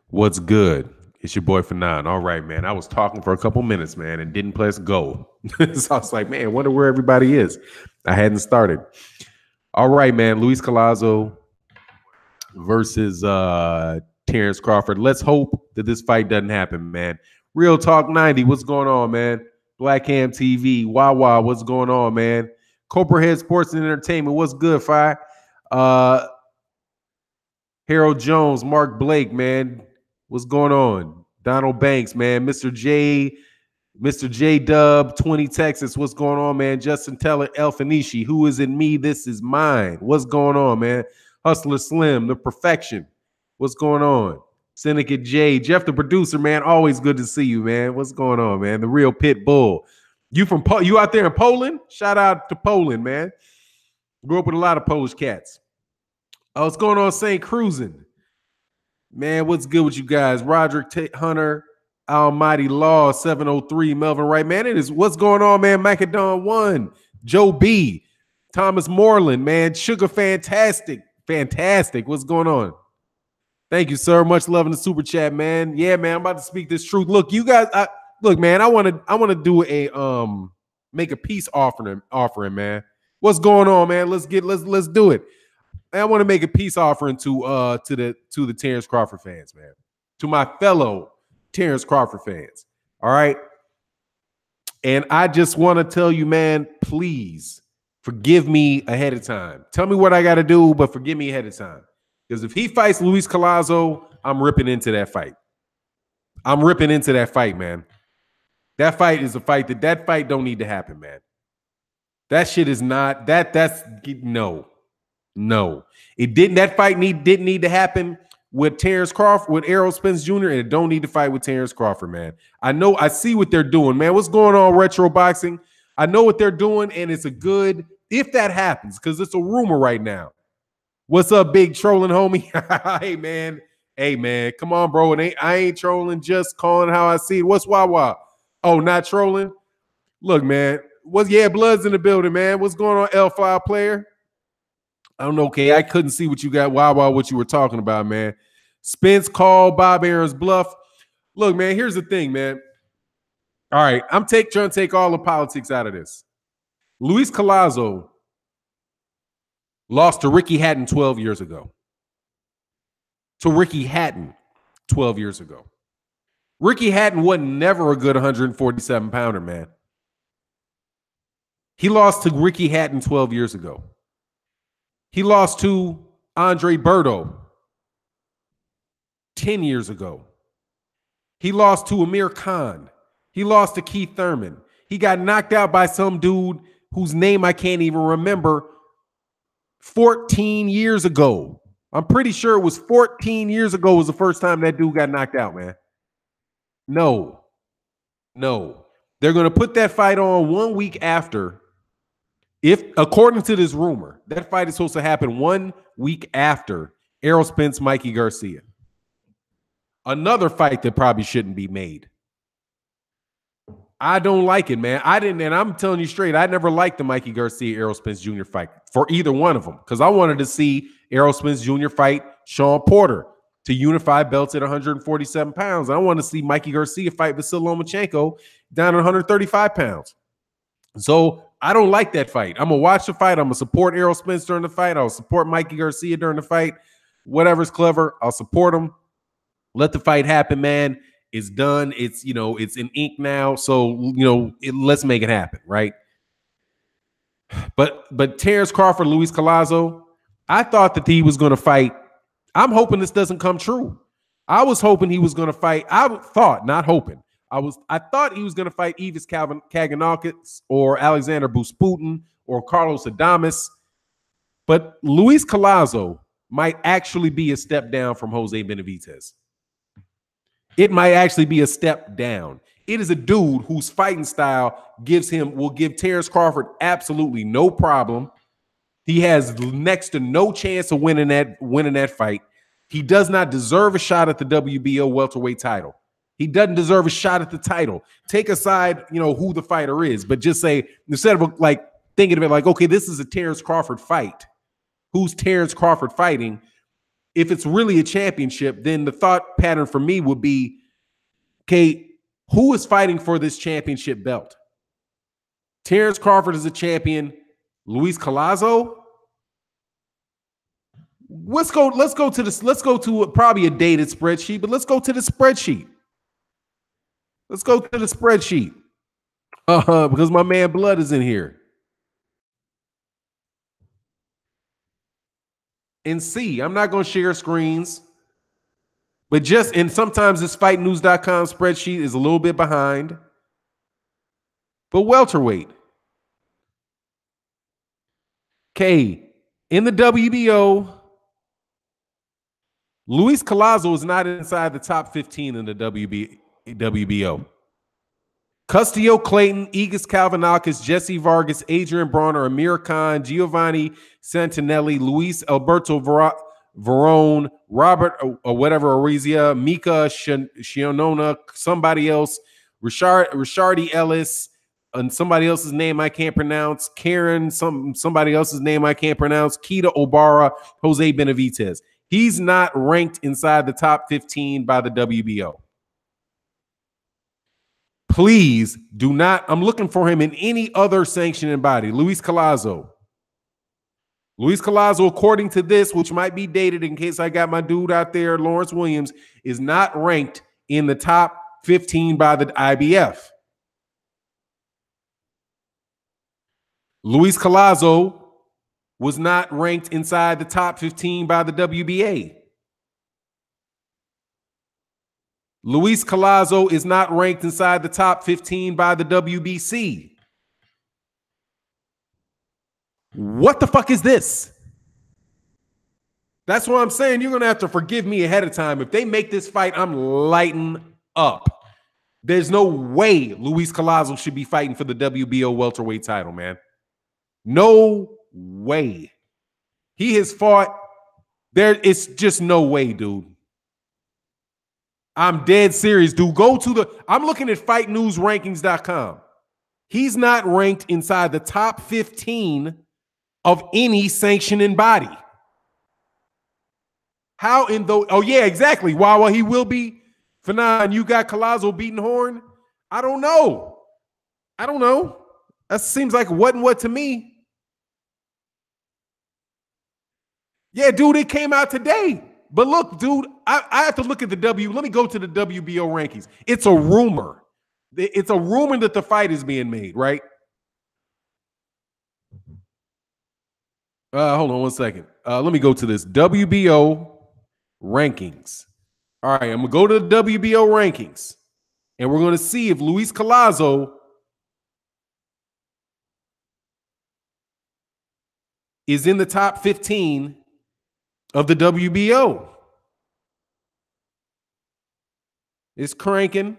What's good? It's your boy Fannon. All right, man. I was talking for a couple minutes, man, and didn't press go. So I was like, man, wonder where everybody is. I hadn't started. All right, man. Luis Collazo versus Terrence Crawford. Let's hope that this fight doesn't happen, man. Real Talk 90. What's going on, man? Black Ham TV. Wawa. What's going on, man? Cobra Sports and Entertainment. What's good, Fi? Uh, Harold Jones, Mark Blake, man. What's going on? Donald Banks, man. Mr. J Dub, 20 Texas. What's going on, man? Justin Teller, El Fenici. Who is in me? This is mine. What's going on, man? Hustler Slim, the perfection. What's going on? Syndicate J, Jeff the producer, man. Always good to see you, man. What's going on, man? The real pit bull. You out there in Poland? Shout out to Poland, man. Grew up with a lot of Polish cats. Oh, what's going on, St. Cruising? Man, what's good with you guys? Roderick Hunter, Almighty Law, 703, Melvin Wright. Man, it is what's going on, man. Macadon 1, Joe B, Thomas Moreland, man. Sugar Fantastic. Fantastic. What's going on? Thank you, sir. Much love in the super chat, man. Yeah, man. I'm about to speak this truth. Look, you guys, look, man, I want to do a make a peace offering, man. What's going on, man? Let's do it. I want to make a peace offering to the Terrence Crawford fans, man. To my fellow Terrence Crawford fans. All right. And I just want to tell you, man, please forgive me ahead of time. Tell me what I got to do, but forgive me ahead of time. Because if he fights Luis Collazo, I'm ripping into that fight. I'm ripping into that fight, man. That fight is a fight that fight don't need to happen, man. That shit is not that's no. No, it didn't. That fight didn't need to happen with Terrence Crawford, with Errol Spence Jr., and it don't need to fight with Terrence Crawford, man. I see what they're doing, man. What's going on, Retro Boxing? I know what they're doing, and it's a good, if that happens, because it's a rumor right now. What's up, big trolling homie? Hey, man, come on, bro. I ain't trolling, just calling how I see it. What's Wawa? Oh, not trolling? Look, man, Blood's in the building, man. What's going on, L5 player? I don't know, okay. I couldn't see what you got. Wow, what you were talking about, man. Spence called Bob Aaron's bluff. Look, man, here's the thing, man. All right, I'm trying to take all the politics out of this. Luis Collazo lost to Ricky Hatton 12 years ago. Ricky Hatton 12 years ago. Ricky Hatton wasn't never a good 147-pounder, man. He lost to Ricky Hatton 12 years ago. He lost to Andre Berto 10 years ago. He lost to Amir Khan. He lost to Keith Thurman. He got knocked out by some dude whose name I can't even remember 14 years ago. I'm pretty sure it was 14 years ago was the first time that dude got knocked out, man. No. They're going to put that fight on 1 week after. If, according to this rumor, that fight is supposed to happen 1 week after Errol Spence, Mikey Garcia. Another fight that probably shouldn't be made. I don't like it, man. And I'm telling you straight, I never liked the Mikey Garcia, Errol Spence Jr. fight for either one of them because I wanted to see Errol Spence Jr. fight Sean Porter to unify belts at 147 pounds. I want to see Mikey Garcia fight Vasyl Lomachenko down at 135 pounds. So I don't like that fight. I'm going to watch the fight. I'm going to support Errol Spence during the fight. I'll support Mikey Garcia during the fight. Whatever's clever, I'll support him. Let the fight happen, man. It's done. It's, it's in ink now. So, let's make it happen, right? But Terrence Crawford, Luis Collazo, I thought that he was going to fight. I'm hoping this doesn't come true. I was hoping he was going to fight. I thought he was going to fight Evis Kaganakis or Alexander Busputin or Carlos Adames. But Luis Collazo might actually be a step down from Jose Benavidez. It might actually be a step down. It is a dude whose fighting style will give Terrence Crawford absolutely no problem. He has next to no chance of winning that fight. He does not deserve a shot at the WBO welterweight title. He doesn't deserve a shot at the title. Take aside, who the fighter is, but just say, instead of thinking of it like, okay, this is a Terrence Crawford fight. Who's Terrence Crawford fighting? if it's really a championship, then the thought pattern for me would be, okay, who is fighting for this championship belt? Terrence Crawford is a champion. Luis Collazo. Let's go to this. Let's go to probably a dated spreadsheet, but let's go to the spreadsheet. Let's go to the spreadsheet. Because my man Blood is in here. And see, I'm not going to share screens, but and sometimes this fightnews.com spreadsheet is a little bit behind. But welterweight. Okay, in the WBO, Luis Collazo is not inside the top 15 in the WBO. Custio Clayton, Aegis Kalvanakis, Jesse Vargas, Adrian Bronner, Amir Khan, Giovanni Santinelli, Luis Alberto Verone, Robert Arizia, Mika Shionona, somebody else, Rishardi Ellis, and somebody else's name I can't pronounce, Karen, somebody else's name I can't pronounce, Keita Obara, Jose Benavidez. He's not ranked inside the top 15 by the WBO. Please do not. I'm looking for him in any other sanctioning body. Luis Collazo. Luis Collazo, according to this, which might be dated in case I got my dude out there, Lawrence Williams, is not ranked in the top 15 by the IBF. Luis Collazo was not ranked inside the top 15 by the WBA. Luis Collazo is not ranked inside the top 15 by the WBC. What the fuck is this? That's what I'm saying. You're going to have to forgive me ahead of time. If they make this fight, I'm lighting up. There's no way Luis Collazo should be fighting for the WBO welterweight title, man. No way. He has fought. It's just no way, dude. I'm dead serious, dude. I'm looking at fightnewsrankings.com. He's not ranked inside the top 15 of any sanctioning body. How in the, oh yeah, exactly. While he will be, Fannon, you got Collazo beating Horn? I don't know. That seems like what to me. Yeah, dude, it came out today. But look, dude, I have to look at the Let me go to the WBO rankings. It's a rumor. It's a rumor that the fight is being made, right? Hold on one second. Let me go to this WBO rankings. All right, I'm going to go to the WBO rankings, and we're going to see if Luis Collazo is in the top 15 of the WBO. It's cranking.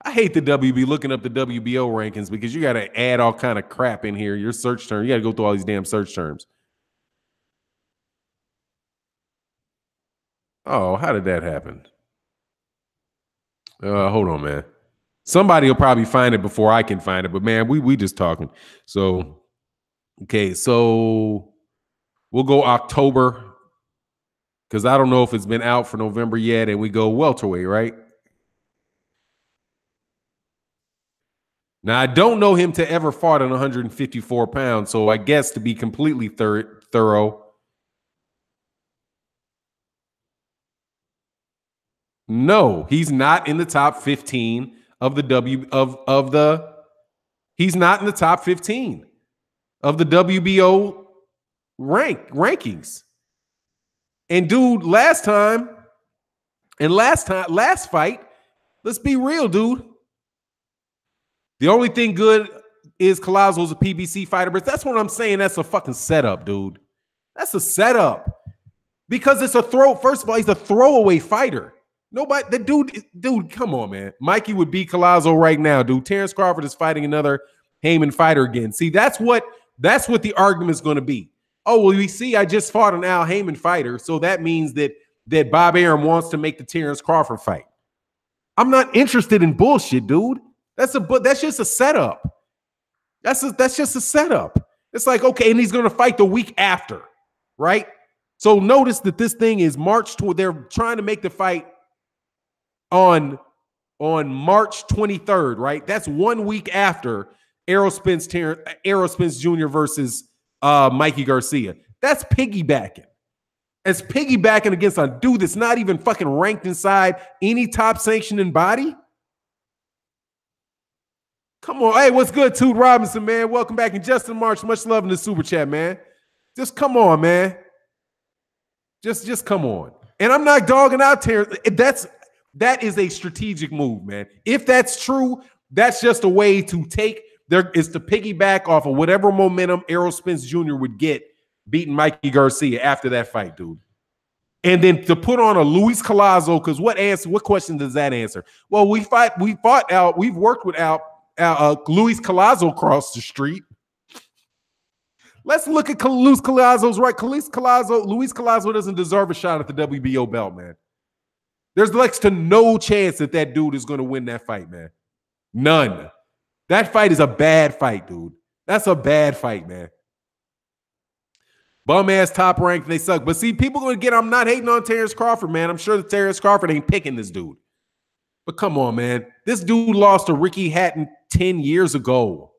I hate the WB looking up the WBO rankings because you got to add all kind of crap in here. Your search term. You got to go through all these damn search terms. Oh, how did that happen? Hold on, man. Somebody will probably find it before I can find it. But man, we just talking. So, okay, so we'll go October because I don't know if it's been out for November yet, and we go welterweight, right? Now, I don't know him to ever fought on 154 pounds, so I guess to be completely thorough, no, he's not in the top 15 of the he's not in the top 15 of the WBO rankings. And dude, last fight, let's be real, dude. The only thing good is Collazo's a PBC fighter, but that's what I'm saying. That's a fucking setup, dude. That's a setup. Because it's a first of all, he's a throwaway fighter. Nobody, the dude, come on, man. Mikey would beat Collazo right now, dude. Terrence Crawford is fighting another Heyman fighter again. See, that's what the argument is going to be. Oh, well, you see, I just fought an Al Heyman fighter, so that means that Bob Arum wants to make the Terrence Crawford fight. I'm not interested in bullshit, dude. That's just a setup. That's just a setup. It's like, okay, and he's going to fight the week after, right? So notice that this thing is they're trying to make the fight on March 23rd, right? That's 1 week after Errol Spence Jr. versus Mikey Garcia. That's piggybacking. It's piggybacking against a dude that's not even fucking ranked inside any top sanctioning body. Come on. Hey, what's good, Toot Robinson, man? Welcome back. And Justin March, much love in the super chat, man. Just come on, man. Just come on. And I'm not dogging out Terrence. That is a strategic move, man. If that's true, that's just a way to is to piggyback off of whatever momentum Errol Spence Jr. would get beating Mikey Garcia after that fight, dude. And then to put on a Luis Collazo, because what question does that answer? Well, we've worked with Luis Collazo across the street. Let's look at Luis Collazo's right. Luis Collazo doesn't deserve a shot at the WBO belt, man. There's next to no chance that dude is going to win that fight, man. None. That fight is a bad fight, dude. That's a bad fight, man. Bum ass top ranked, they suck. But see, people going to get, I'm not hating on Terrence Crawford, man. I'm sure that Terrence Crawford ain't picking this dude. But come on, man. This dude lost to Ricky Hatton 10 years ago.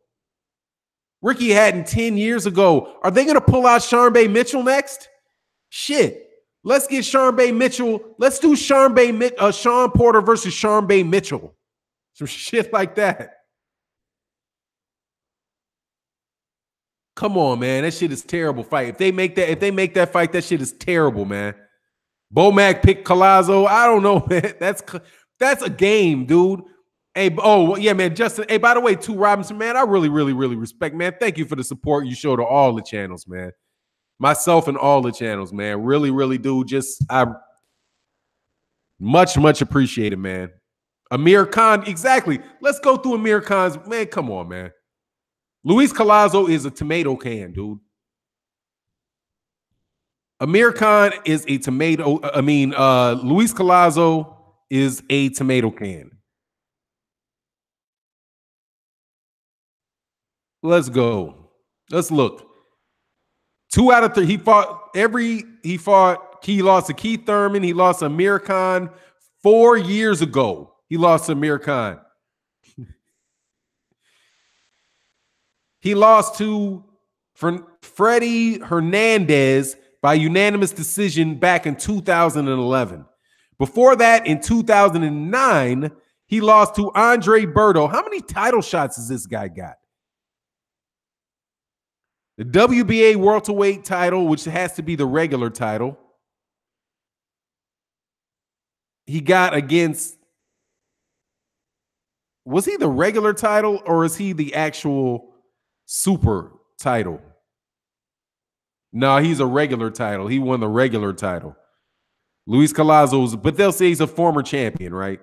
Ricky Hatton 10 years ago. Are they going to pull out Sharmba Mitchell next? Shit. Let's get Sharmba Mitchell. Let's do Sean Porter versus Sharmba Mitchell. Some shit like that. Come on, man. That shit is terrible fight. If they make that fight, that shit is terrible, man. Bomac picked Collazo. I don't know, man. That's a game, dude. Hey, oh yeah, man. Justin. Hey, by the way, too, Robinson, man. I really, really, really respect, man. Thank you for the support you show to all the channels, man. Myself and all the channels, man. Really, really do. I much appreciated, man. Amir Khan, exactly. Let's go through Amir Khan's, man. Come on, man. Luis Collazo is a tomato can, dude. Amir Khan is a tomato. Luis Collazo is a tomato can. Let's go. Let's look. 2 out of 3. He lost to Keith Thurman. He lost to Amir Khan 4 years ago. He lost to Amir Khan. He lost to Freddie Hernandez by unanimous decision back in 2011. Before that, in 2009, he lost to Andre Berto. How many title shots has this guy got? The WBA welterweight title, which has to be the regular title, he got against, was he the regular title or is he the actual super title? No, he's a regular title. He won the regular title. Luis Collazo's, but they'll say he's a former champion, right?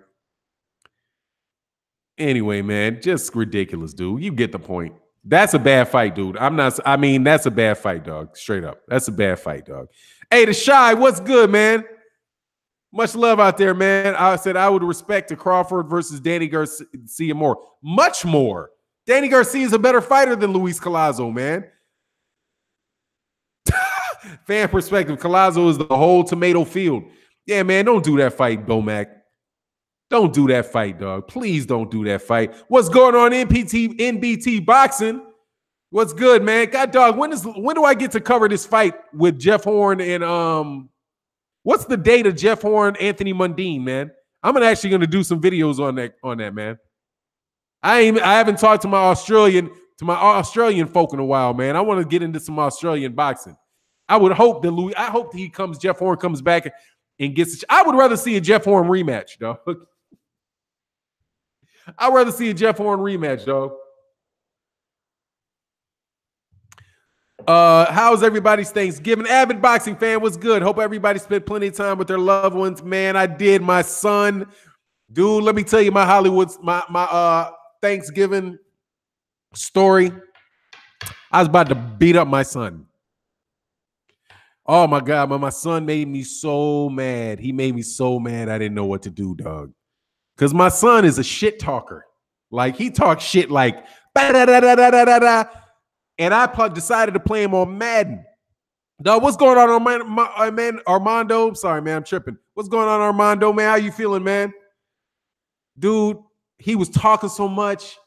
Anyway, man, just ridiculous, dude. You get the point. That's a bad fight, dude. That's a bad fight, dog. Straight up. That's a bad fight, dog. Hey, the Shy, what's good, man? Much love out there, man. I said I would respect to Crawford versus Danny Garcia more. Much more. Danny Garcia is a better fighter than Luis Collazo, man. Fan perspective, Collazo is the whole tomato field. Yeah, man, don't do that fight, Bomac. Don't do that fight, dog. Please don't do that fight. What's going on, NBT Boxing? What's good, man? God, dog, when do I get to cover this fight with Jeff Horn and what's the date of Jeff Horn, Anthony Mundine, man? I'm actually gonna do some videos on that, man. I haven't talked to my Australian folk in a while, man. I want to get into some Australian boxing. I would hope that Jeff Horn comes back and gets. I would rather see a Jeff Horn rematch, dog. I'd rather see a Jeff Horn rematch, dog. How's everybody's Thanksgiving? Avid boxing fan, what's good? Hope everybody spent plenty of time with their loved ones. Man, I did. My son, dude, let me tell you my my Thanksgiving story. I was about to beat up my son. Oh my God, my son made me so mad. He made me so mad I didn't know what to do, dog. Because my son is a shit talker. Like, he talks shit like, da, da, da, da, da, da, da. And I decided to play him on Madden. Dog, what's going on, man? Armando? I'm sorry, man. I'm tripping. What's going on, Armando, man? How you feeling, man? Dude, he was talking so much,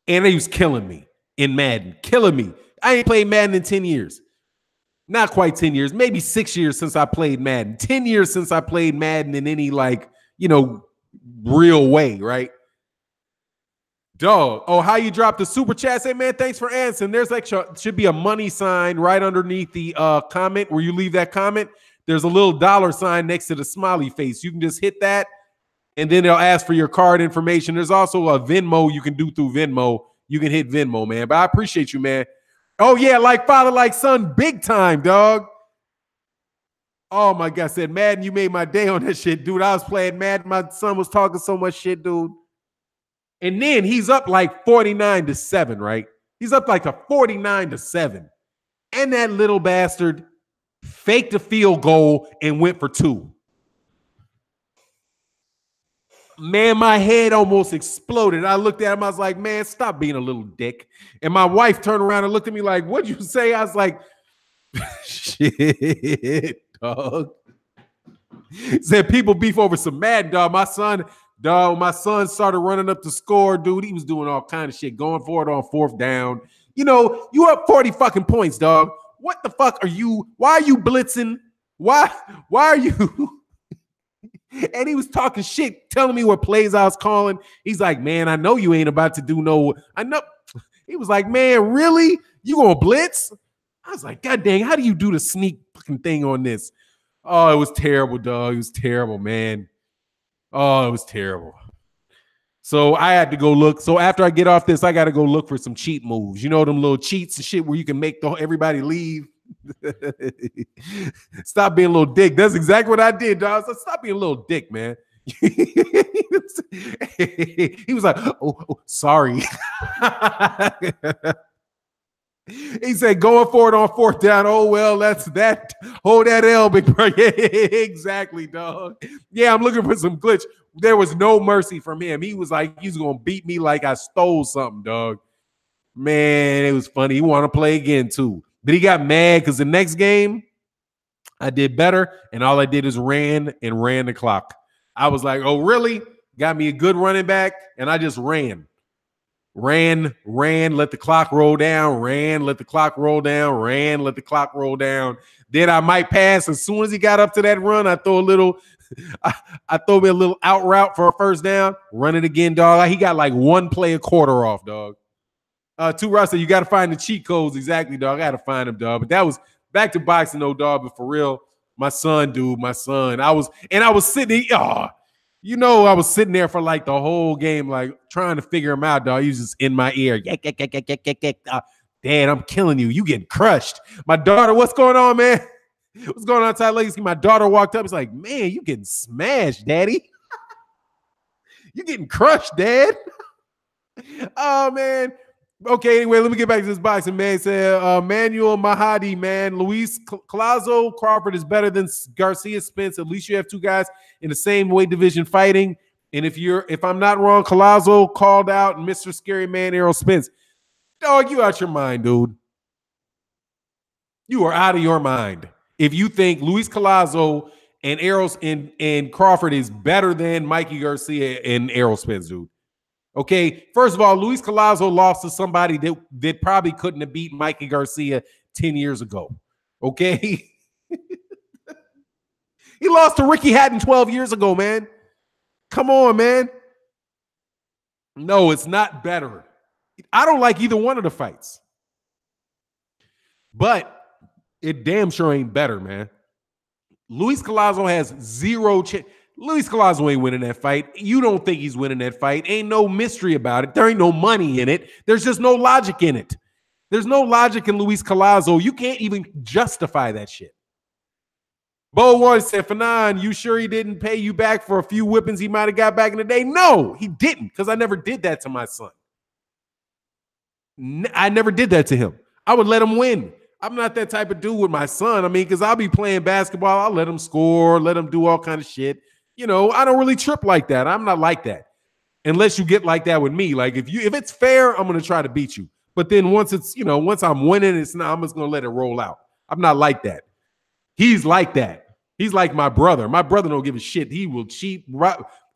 and he was killing me in Madden. Killing me. I ain't played Madden in 10 years. Not quite 10 years. Maybe 6 years since I played Madden. 10 years since I played Madden in any, like, real way, right? Dog. Oh, how you dropped the super chat? Say, man, thanks for answering. There's like should be a money sign right underneath the comment where you leave that comment. There's a little dollar sign next to the smiley face. You can just hit that, and then they'll ask for your card information. There's also a Venmo you can do through Venmo. You can hit Venmo, man. But I appreciate you, man. Oh, yeah, like father, like son, big time, dog. Oh, my God. I said, Madden, you made my day on that shit, dude. I was playing Madden. My son was talking so much shit, dude. And then he's up like 49-7, right? He's up like a 49-7. And that little bastard faked a field goal and went for 2. Man, my head almost exploded. I looked at him. I was like, man, stop being a little dick. And my wife turned around and looked at me like, what'd you say? I was like, shit, dog. Said people beef over some Madden, dog. My son started running up the score, dude. He was doing all kind of shit, going for it on 4th down. You up 40 fucking points, dog. What the fuck are you? Why are you blitzing? Why are you? And he was talking shit, telling me what plays I was calling. He's like, man, I know you ain't about to do no. I know. He was like, man, really? You gonna blitz? I was like, God dang, how do you do the sneak fucking thing on this? Oh, it was terrible, dog. It was terrible, man. Oh, it was terrible. So I had to go look. So after I get off this, I got to go look for some cheat moves. You know, them little cheats and shit where you can make everybody leave. Stop being a little dick. That's exactly what I did, dog. So stop being a little dick, man. He was like, oh sorry. He said, going for it on 4th down. Oh, well, that's that. Hold that L, big bro. Yeah, exactly, dog. Yeah, I'm looking for some glitch. There was no mercy from him. He was like, he's going to beat me like I stole something, dog. Man, it was funny. He wanted to play again, too. But he got mad because the next game, I did better, and all I did is ran the clock. I was like, oh, really? Got me a good running back, and I just ran, let the clock roll down, let the clock roll down, let the clock roll down. Then I might pass. As soon as he got up to that run, I throw a little, I throw me a little out route for a 1st down, run it again, dog. He got like 1 play a quarter off, dog. 2 Ross said, you got to find the cheat codes. Exactly, dog. I got to find them, dog. But that was back to boxing, though, dog. But for real, my son, dude, I was sitting, I was sitting there for like the whole game, like trying to figure him out, dog. He was just in my ear. Dad, I'm killing you. You getting crushed. My daughter, what's going on, man? What's going on, Ty Legacy? My daughter walked up. He's like, man, you getting smashed, daddy. You getting crushed, dad. Oh, man. Okay, anyway, let me get back to this boxing, man. Say, Manuel Mahadi, man. Luis Collazo Crawford is better than Garcia Spence. At least you have 2 guys in the same weight division fighting. And if I'm not wrong, Collazo called out Mr. Scary Man Errol Spence. Dog, you out your mind, dude. You are out of your mind. If you think Luis Collazo and and Crawford is better than Mikey Garcia and Errol Spence, dude. Okay, first of all, Luis Collazo lost to somebody that probably couldn't have beat Mikey Garcia 10 years ago. Okay? He lost to Ricky Hatton 12 years ago, man. Come on, man. No, it's not better. I don't like either one of the fights. But it damn sure ain't better, man. Luis Collazo has 0 chance. Luis Collazo ain't winning that fight. You don't think he's winning that fight. Ain't no mystery about it. There ain't no money in it. There's just no logic in it. There's no logic in Luis Collazo. You can't even justify that shit. Bo Warren said, Fannon, you sure he didn't pay you back for a few whippings he might have got back in the day? No, he didn't, because I never did that to my son. I never did that to him. I would let him win. I'm not that type of dude with my son. I mean, because I'll be playing basketball. I'll let him score, let him do all kind of shit. I don't really trip like that. I'm not like that. Unless you get like that with me. Like if it's fair, I'm going to try to beat you. But then once I'm winning, I'm just going to let it roll out. I'm not like that. He's like that. He's like my brother. My brother don't give a shit. He will cheat.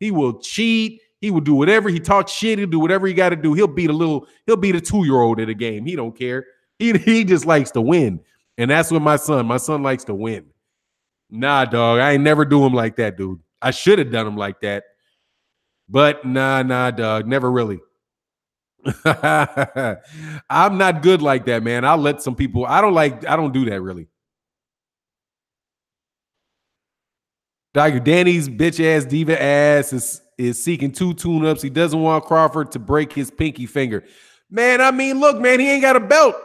He will cheat. He will do whatever. He talks shit. He'll do whatever he got to do. He'll beat a 2-year-old at a game. He don't care. He just likes to win. And that's what my son likes to win. Nah, dog. I ain't never do him like that, dude. I should have done him like that. But nah, dog. Never really. I'm not good like that, man. I'll let some people. I don't do that really. Dr. Danny's bitch ass diva ass is seeking 2 tune-ups. He doesn't want Crawford to break his pinky finger. Man, I mean, look, man, he ain't got a belt.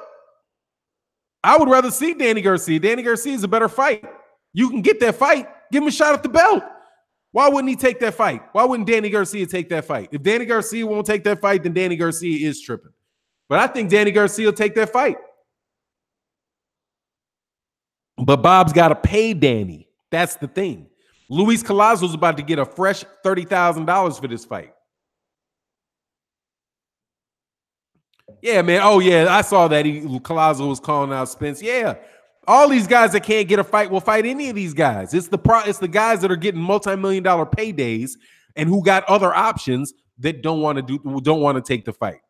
I would rather see Danny Garcia. Danny Garcia is a better fight. You can get that fight. Give him a shot at the belt. Why wouldn't he take that fight? Why wouldn't Danny Garcia take that fight? If Danny Garcia won't take that fight, then Danny Garcia is tripping. But I think Danny Garcia will take that fight. But Bob's got to pay Danny. That's the thing. Luis Collazo's about to get a fresh $30,000 for this fight. Yeah, man. Oh, yeah. I saw that. Collazo was calling out Spence. Yeah. All these guys that can't get a fight will fight any of these guys. It's the guys that are getting multi-million-dollar paydays and who got other options that don't want to take the fight.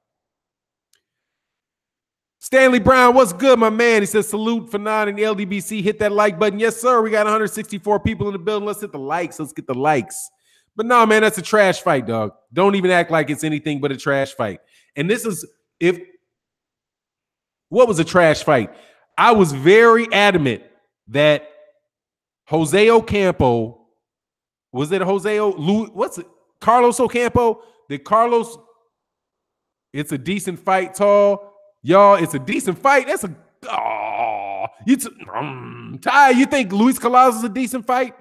Stanley Brown, what's good, my man? He says, salute Fannon and LDBC. Hit that like button. Yes, sir. We got 164 people in the building. Let's hit the likes. Let's get the likes. But no, man, that's a trash fight, dog. Don't even act like it's anything but a trash fight. And this is, what was a trash fight? I was very adamant that Jose Ocampo, was it Carlos Ocampo? It's a decent fight, tall. Y'all, it's a decent fight. That's Ty, you think Luis Collazo is a decent fight?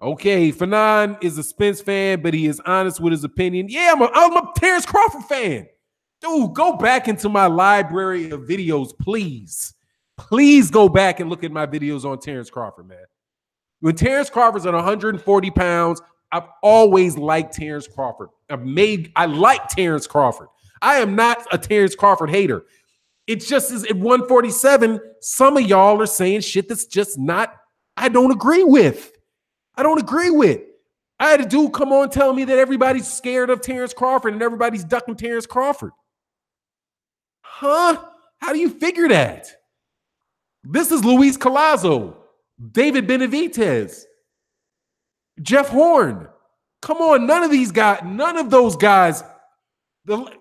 Okay, Fannon is a Spence fan, but he is honest with his opinion. Yeah, I'm a Terrence Crawford fan. Dude, go back into my library of videos, please. Please go back and look at my videos on Terrence Crawford, man. When Terrence Crawford's at 140 pounds, I've always liked Terrence Crawford. I like Terrence Crawford. I am not a Terrence Crawford hater. It's just as at 147, some of y'all are saying shit that's just not, I don't agree with. I had a dude come on telling me that everybody's scared of Terrence Crawford and everybody's ducking Terrence Crawford. Huh? How do you figure that? This is Luis Collazo, David Benavidez, Jeff Horn. Come on, none of those guys.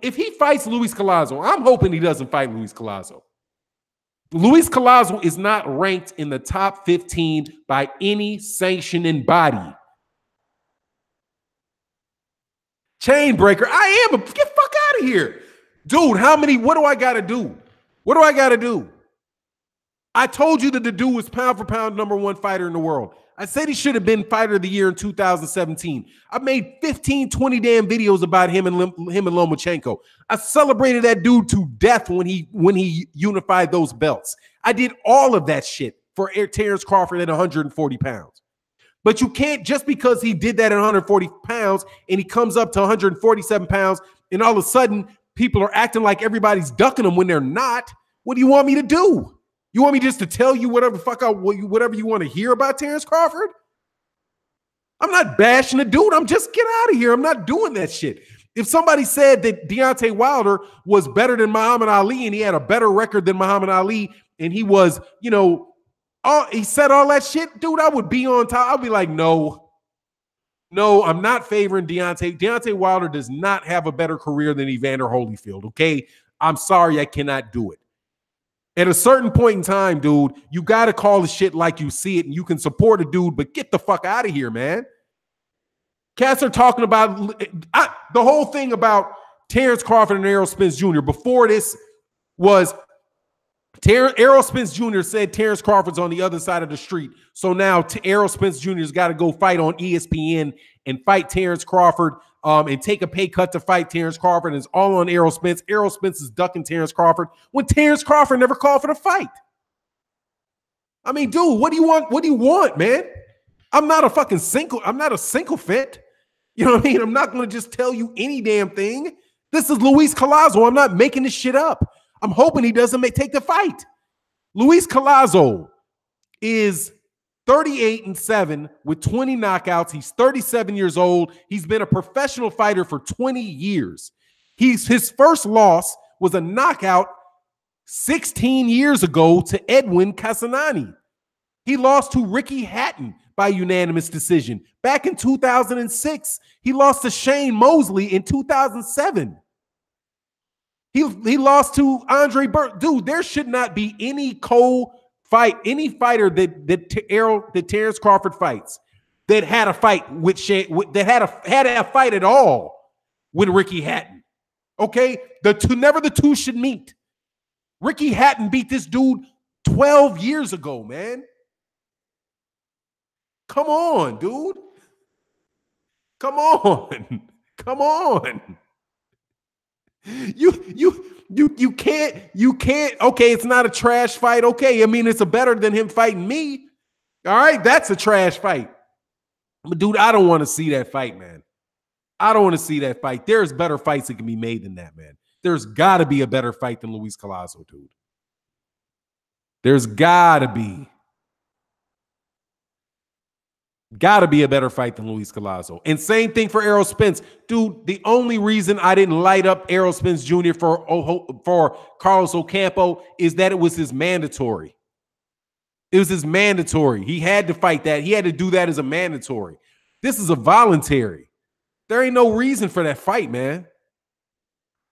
If he fights Luis Collazo, I'm hoping he doesn't fight Luis Collazo. Luis Collazo is not ranked in the top 15 by any sanctioning body. Chainbreaker, I am. Get fuck out of here. Dude, what do I got to do? I told you that the dude was pound for pound #1 fighter in the world. I said he should have been fighter of the year in 2017. I made 15, 20 damn videos about him and Lomachenko. I celebrated that dude to death when he unified those belts. I did all of that shit for Terrence Crawford at 140 pounds. But you can't, just because he did that at 140 pounds and he comes up to 147 pounds and all of a sudden people are acting like everybody's ducking him when they're not. What do you want me to do? You want me just to tell you whatever you want to hear about Terrence Crawford? I'm not bashing the dude. I'm just, get out of here. I'm not doing that shit. If somebody said that Deontay Wilder was better than Muhammad Ali and he had a better record than Muhammad Ali and he was, he said all that shit, dude, I would be on top. I'd be like, no, I'm not favoring Deontay. Deontay Wilder does not have a better career than Evander Holyfield, okay? I'm sorry, I cannot do it. At a certain point in time, dude, you got to call the shit like you see it, and you can support a dude, but get the fuck out of here, man. Cats are talking about the whole thing about Terrence Crawford and Errol Spence Jr. Before this was Errol Spence Jr. said Terrence Crawford's on the other side of the street. So now Errol Spence Jr. has got to go fight on ESPN and fight Terrence Crawford and take a pay cut to fight Terrence Crawford. And it's all on Errol Spence. Errol Spence is ducking Terrence Crawford when Terrence Crawford never called for the fight. I mean, dude, what do you want? What do you want, man? I'm not a sycophant. You know what I mean? I'm not going to just tell you any damn thing. This is Luis Collazo. I'm not making this shit up. I'm hoping he doesn't take the fight. Luis Collazo is 38-7 with 20 knockouts. He's 37 years old. He's been a professional fighter for 20 years. His first loss was a knockout 16 years ago to Edwin Casanani. He lost to Ricky Hatton by unanimous decision. Back in 2006, he lost to Shane Mosley in 2007. He lost to Andre Burt. Dude, there should not be any any fighter that Terrence Crawford fights that had a fight with that had a fight at all with Ricky Hatton. Okay, never the two should meet. Ricky Hatton beat this dude 12 years ago, man. Come on, dude. Come on. Come on. You can't. Okay, it's not a trash fight. Okay, I mean, it's better than him fighting me. All right, that's a trash fight. But dude, I don't want to see that fight, man. I don't want to see that fight. There's better fights that can be made than that, man. There's got to be a better fight than Luis Collazo, dude. There's got to be. Got to be a better fight than Luis Collazo. And same thing for Errol Spence. Dude, the only reason I didn't light up Errol Spence Jr. for Carlos Ocampo is that it was his mandatory. It was his mandatory. He had to fight that. He had to do that as a mandatory. This is a voluntary. There ain't no reason for that fight, man.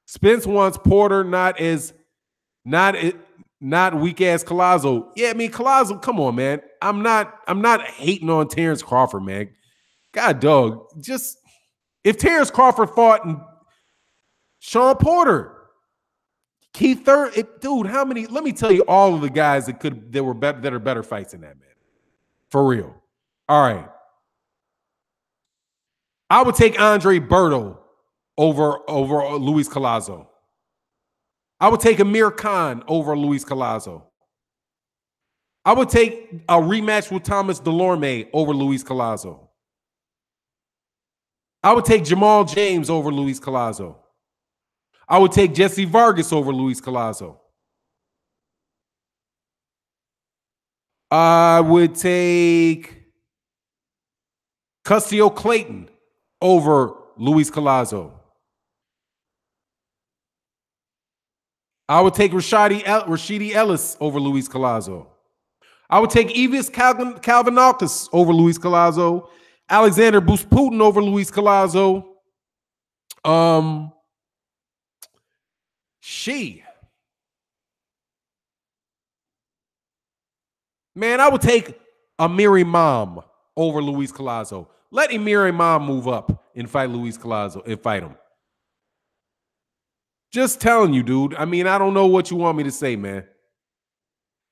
Spence wants Porter, not weak ass Collazo. Yeah, I mean Collazo. Come on, man. I'm not hating on Terrence Crawford, man. God, dog. Just if Terrence Crawford fought and Sean Porter, Keith Thurman, dude. How many? Let me tell you all of the guys that are better fights than that, man. For real. All right. I would take Andre Berto over Luis Collazo. I would take Amir Khan over Luis Collazo. I would take a rematch with Thomas Delorme over Luis Collazo. I would take Jamal James over Luis Collazo. I would take Jesse Vargas over Luis Collazo. I would take Custio Clayton over Luis Collazo. I would take Rashidi Ellis over Luis Collazo. I would take Evis Kalvanakis over Luis Collazo. Alexander Busputin over Luis Collazo. Man, I would take Amir Imam over Luis Collazo. Let Amir Imam move up and fight Luis Collazo and fight him. Just telling you, dude. I mean, I don't know what you want me to say, man.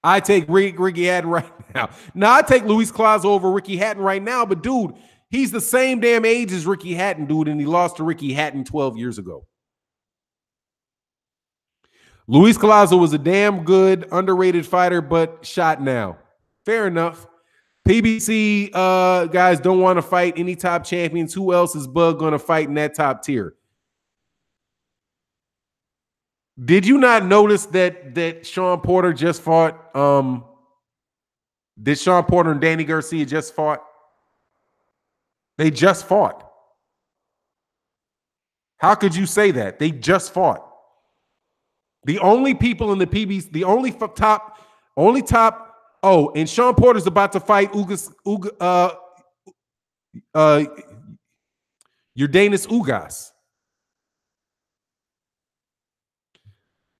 I take Ricky Hatton right now. Now, I take Luis Collazo over Ricky Hatton right now, but dude, he's the same damn age as Ricky Hatton, dude, and he lost to Ricky Hatton 12 years ago. Luis Collazo was a damn good, underrated fighter, but shot now. Fair enough. PBC guys don't want to fight any top champions. Who else is Bug going to fight in that top tier? Did you not notice that Sean Porter just fought? Did Sean Porter and Danny Garcia just fought? They just fought. How could you say that? They just fought. The only people in the PBC, the only top. Oh, and Sean Porter's about to fight Urdanis Ugas.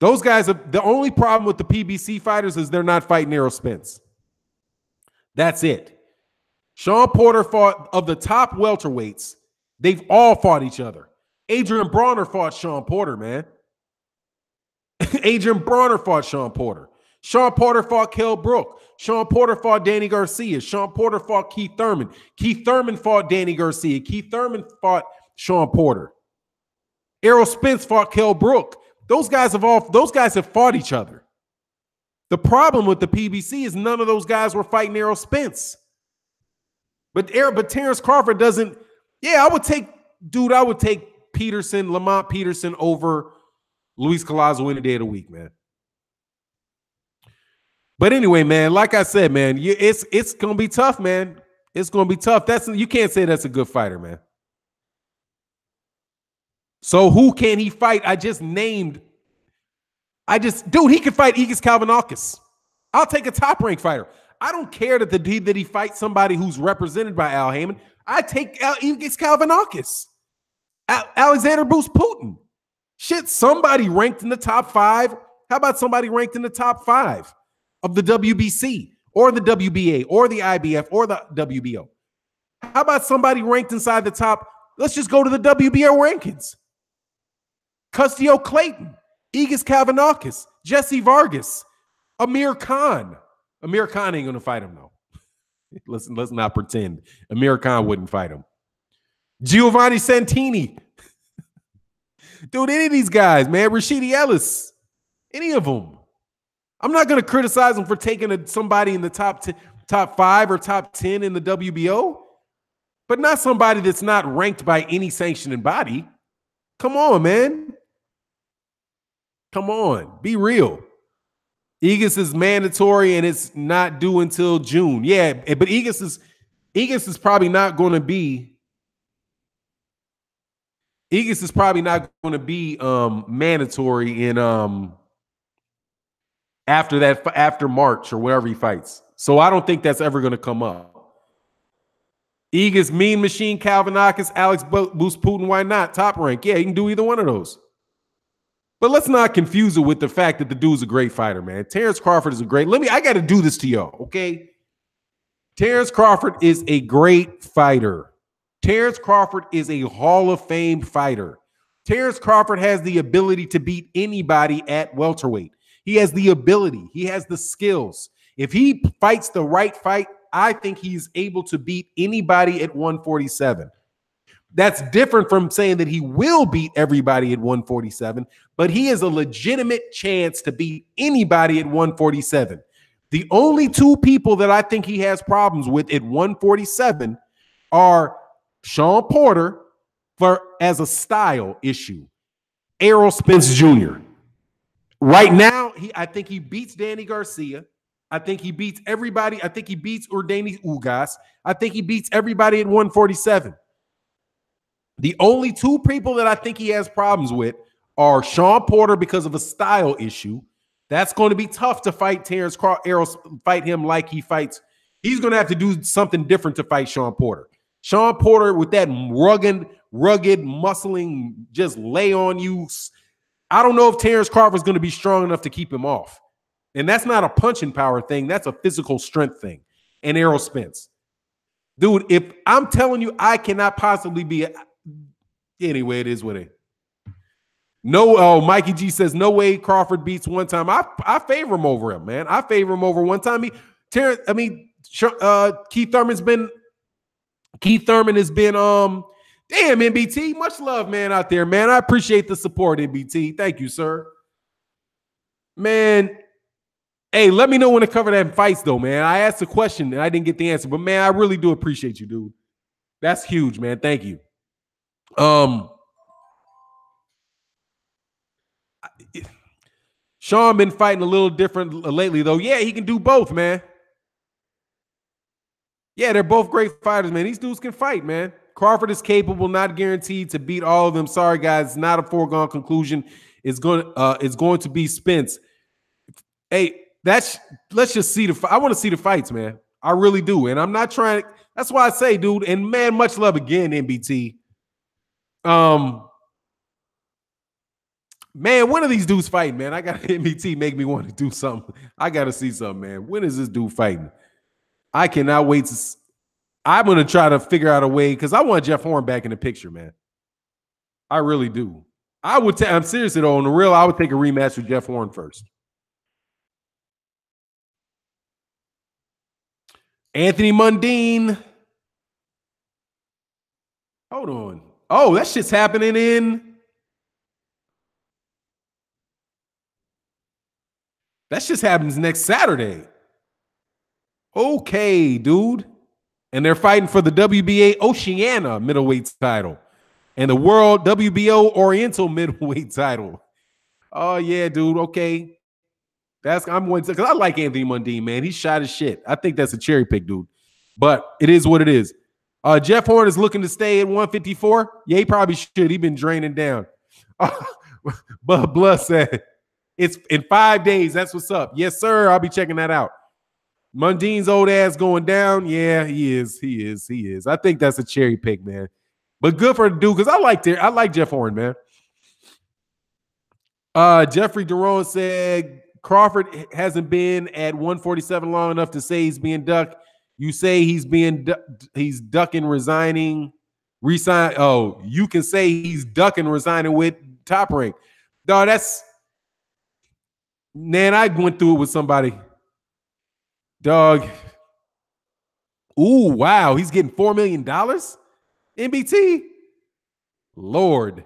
Those guys are the only problem with the PBC fighters is they're not fighting Errol Spence. That's it. Sean Porter fought of the top welterweights. They've all fought each other. Adrian Bronner fought Sean Porter, man. Adrian Bronner fought Sean Porter. Sean Porter fought Kell Brook. Sean Porter fought Danny Garcia. Sean Porter fought Keith Thurman. Keith Thurman fought Danny Garcia. Keith Thurman fought Sean Porter. Errol Spence fought Kell Brook. Those guys have fought each other. The problem with the PBC is none of those guys were fighting Errol Spence. But Terrence Crawford doesn't. Yeah, I would take Lamont Peterson over Luis Collazo any day of the week, man. But anyway, man, like I said, man, it's gonna be tough, man. It's gonna be tough. You can't say that's a good fighter, man. So who can he fight? Dude, he can fight Igis Kalvanakis. I'll take a top rank fighter. I don't care that he fights somebody who's represented by Al Heyman. I take Igis Kalvanakis. Alexander Bruce Putin. Shit, somebody ranked in the top 5. How about somebody ranked in the top 5 of the WBC or the WBA or the IBF or the WBO? How about somebody ranked inside the top? Let's just go to the WBO rankings. Custio Clayton, Igis Kalvanakis, Jesse Vargas, Amir Khan. Amir Khan ain't gonna fight him though. Let's not pretend. Amir Khan wouldn't fight him. Giovanni Santini. Dude, any of these guys, man. Rashidi Ellis. Any of them. I'm not going to criticize them for taking somebody in the top 5 or top 10 in the WBO, but not somebody that's not ranked by any sanctioning body. Come on, man. Come on. Be real. Igis is mandatory and it's not due until June. Yeah, but Igis is probably not going to be mandatory in after March or wherever he fights. So I don't think that's ever going to come up. Igis, Mean Machine, Kalvanakis, Alex Boost Putin, why not? Top rank. Yeah, you can do either one of those. But let's not confuse it with the fact that the dude's a great fighter, man. Terrence Crawford is a great. I got to do this to y'all, okay? Terrence Crawford is a great fighter. Terrence Crawford is a Hall of Fame fighter. Terrence Crawford has the ability to beat anybody at welterweight. He has the ability. He has the skills. If he fights the right fight, I think he's able to beat anybody at 147. That's different from saying that he will beat everybody at 147, but he has a legitimate chance to beat anybody at 147. The only 2 people that I think he has problems with at 147 are Sean Porter as a style issue, Errol Spence Jr. Right now, I think he beats Danny Garcia. I think he beats everybody. I think he beats Urdanis Ugas. I think he beats everybody at 147. The only 2 people that I think he has problems with are Sean Porter because of a style issue. That's going to be tough to fight Errol, fight him like he fights. He's going to have to do something different to fight Sean Porter. Sean Porter with that rugged muscling, just lay on you. I don't know if Terrence Crawford's going to be strong enough to keep him off. And that's not a punching power thing. That's a physical strength thing. And Errol Spence. Dude, if I'm telling you, I cannot possibly be anyway, it is what it is. No, Mikey G says, no way Crawford beats one time. I favor him over him, man. I favor him over one time. Keith Thurman has been, damn, NBT. Much love, man, out there, man. I appreciate the support, NBT. Thank you, sir. Man, hey, let me know when to cover that fights, though, man. I asked a question and I didn't get the answer, but, man, I really do appreciate you, dude. That's huge, man. Thank you. Sean been fighting a little different lately, though. Yeah, he can do both, man. Yeah, they're both great fighters, man. These dudes can fight, man. Crawford is capable, not guaranteed to beat all of them. Sorry, guys, it's not a foregone conclusion. It's going to be Spence. Hey, let's just see I want to see the fights, man. I really do, and I'm not trying. That's why I say, dude. And man, much love again, NBT. Man, when are these dudes fighting, man? I got NBT make me want to do something. I got to see something, man. When is this dude fighting? I cannot wait to. I'm going to try to figure out a way because I want Jeff Horn back in the picture, man. I really do. I'm serious though. On the real, I would take a rematch with Jeff Horn first. Anthony Mundine. Hold on. Oh, that shit's happening in. That shit happens next Saturday. Okay, dude. And they're fighting for the WBA Oceania middleweight title and the World WBO Oriental middleweight title. Oh, yeah, dude. Okay. I'm going to, because I like Anthony Mundine, man. He's shot as shit. I think that's a cherry pick, dude. But it is what it is. Jeff Horn is looking to stay at 154. Yeah, he probably should. He's been draining down. But Blood said it's in 5 days. That's what's up. Yes, sir. I'll be checking that out. Mundine's old ass going down. Yeah, he is. I think that's a cherry pick, man. But good for the dude, because I like Jeff Horn, man. Jeffrey Durone said Crawford hasn't been at 147 long enough to say he's being ducked. You say he's ducking, resigning, resign. Oh, you can say he's ducking, resigning with Top Rank. Dog, that's, man, I went through it with somebody. Dog. Ooh, wow. He's getting $4 million? NBT? Lord.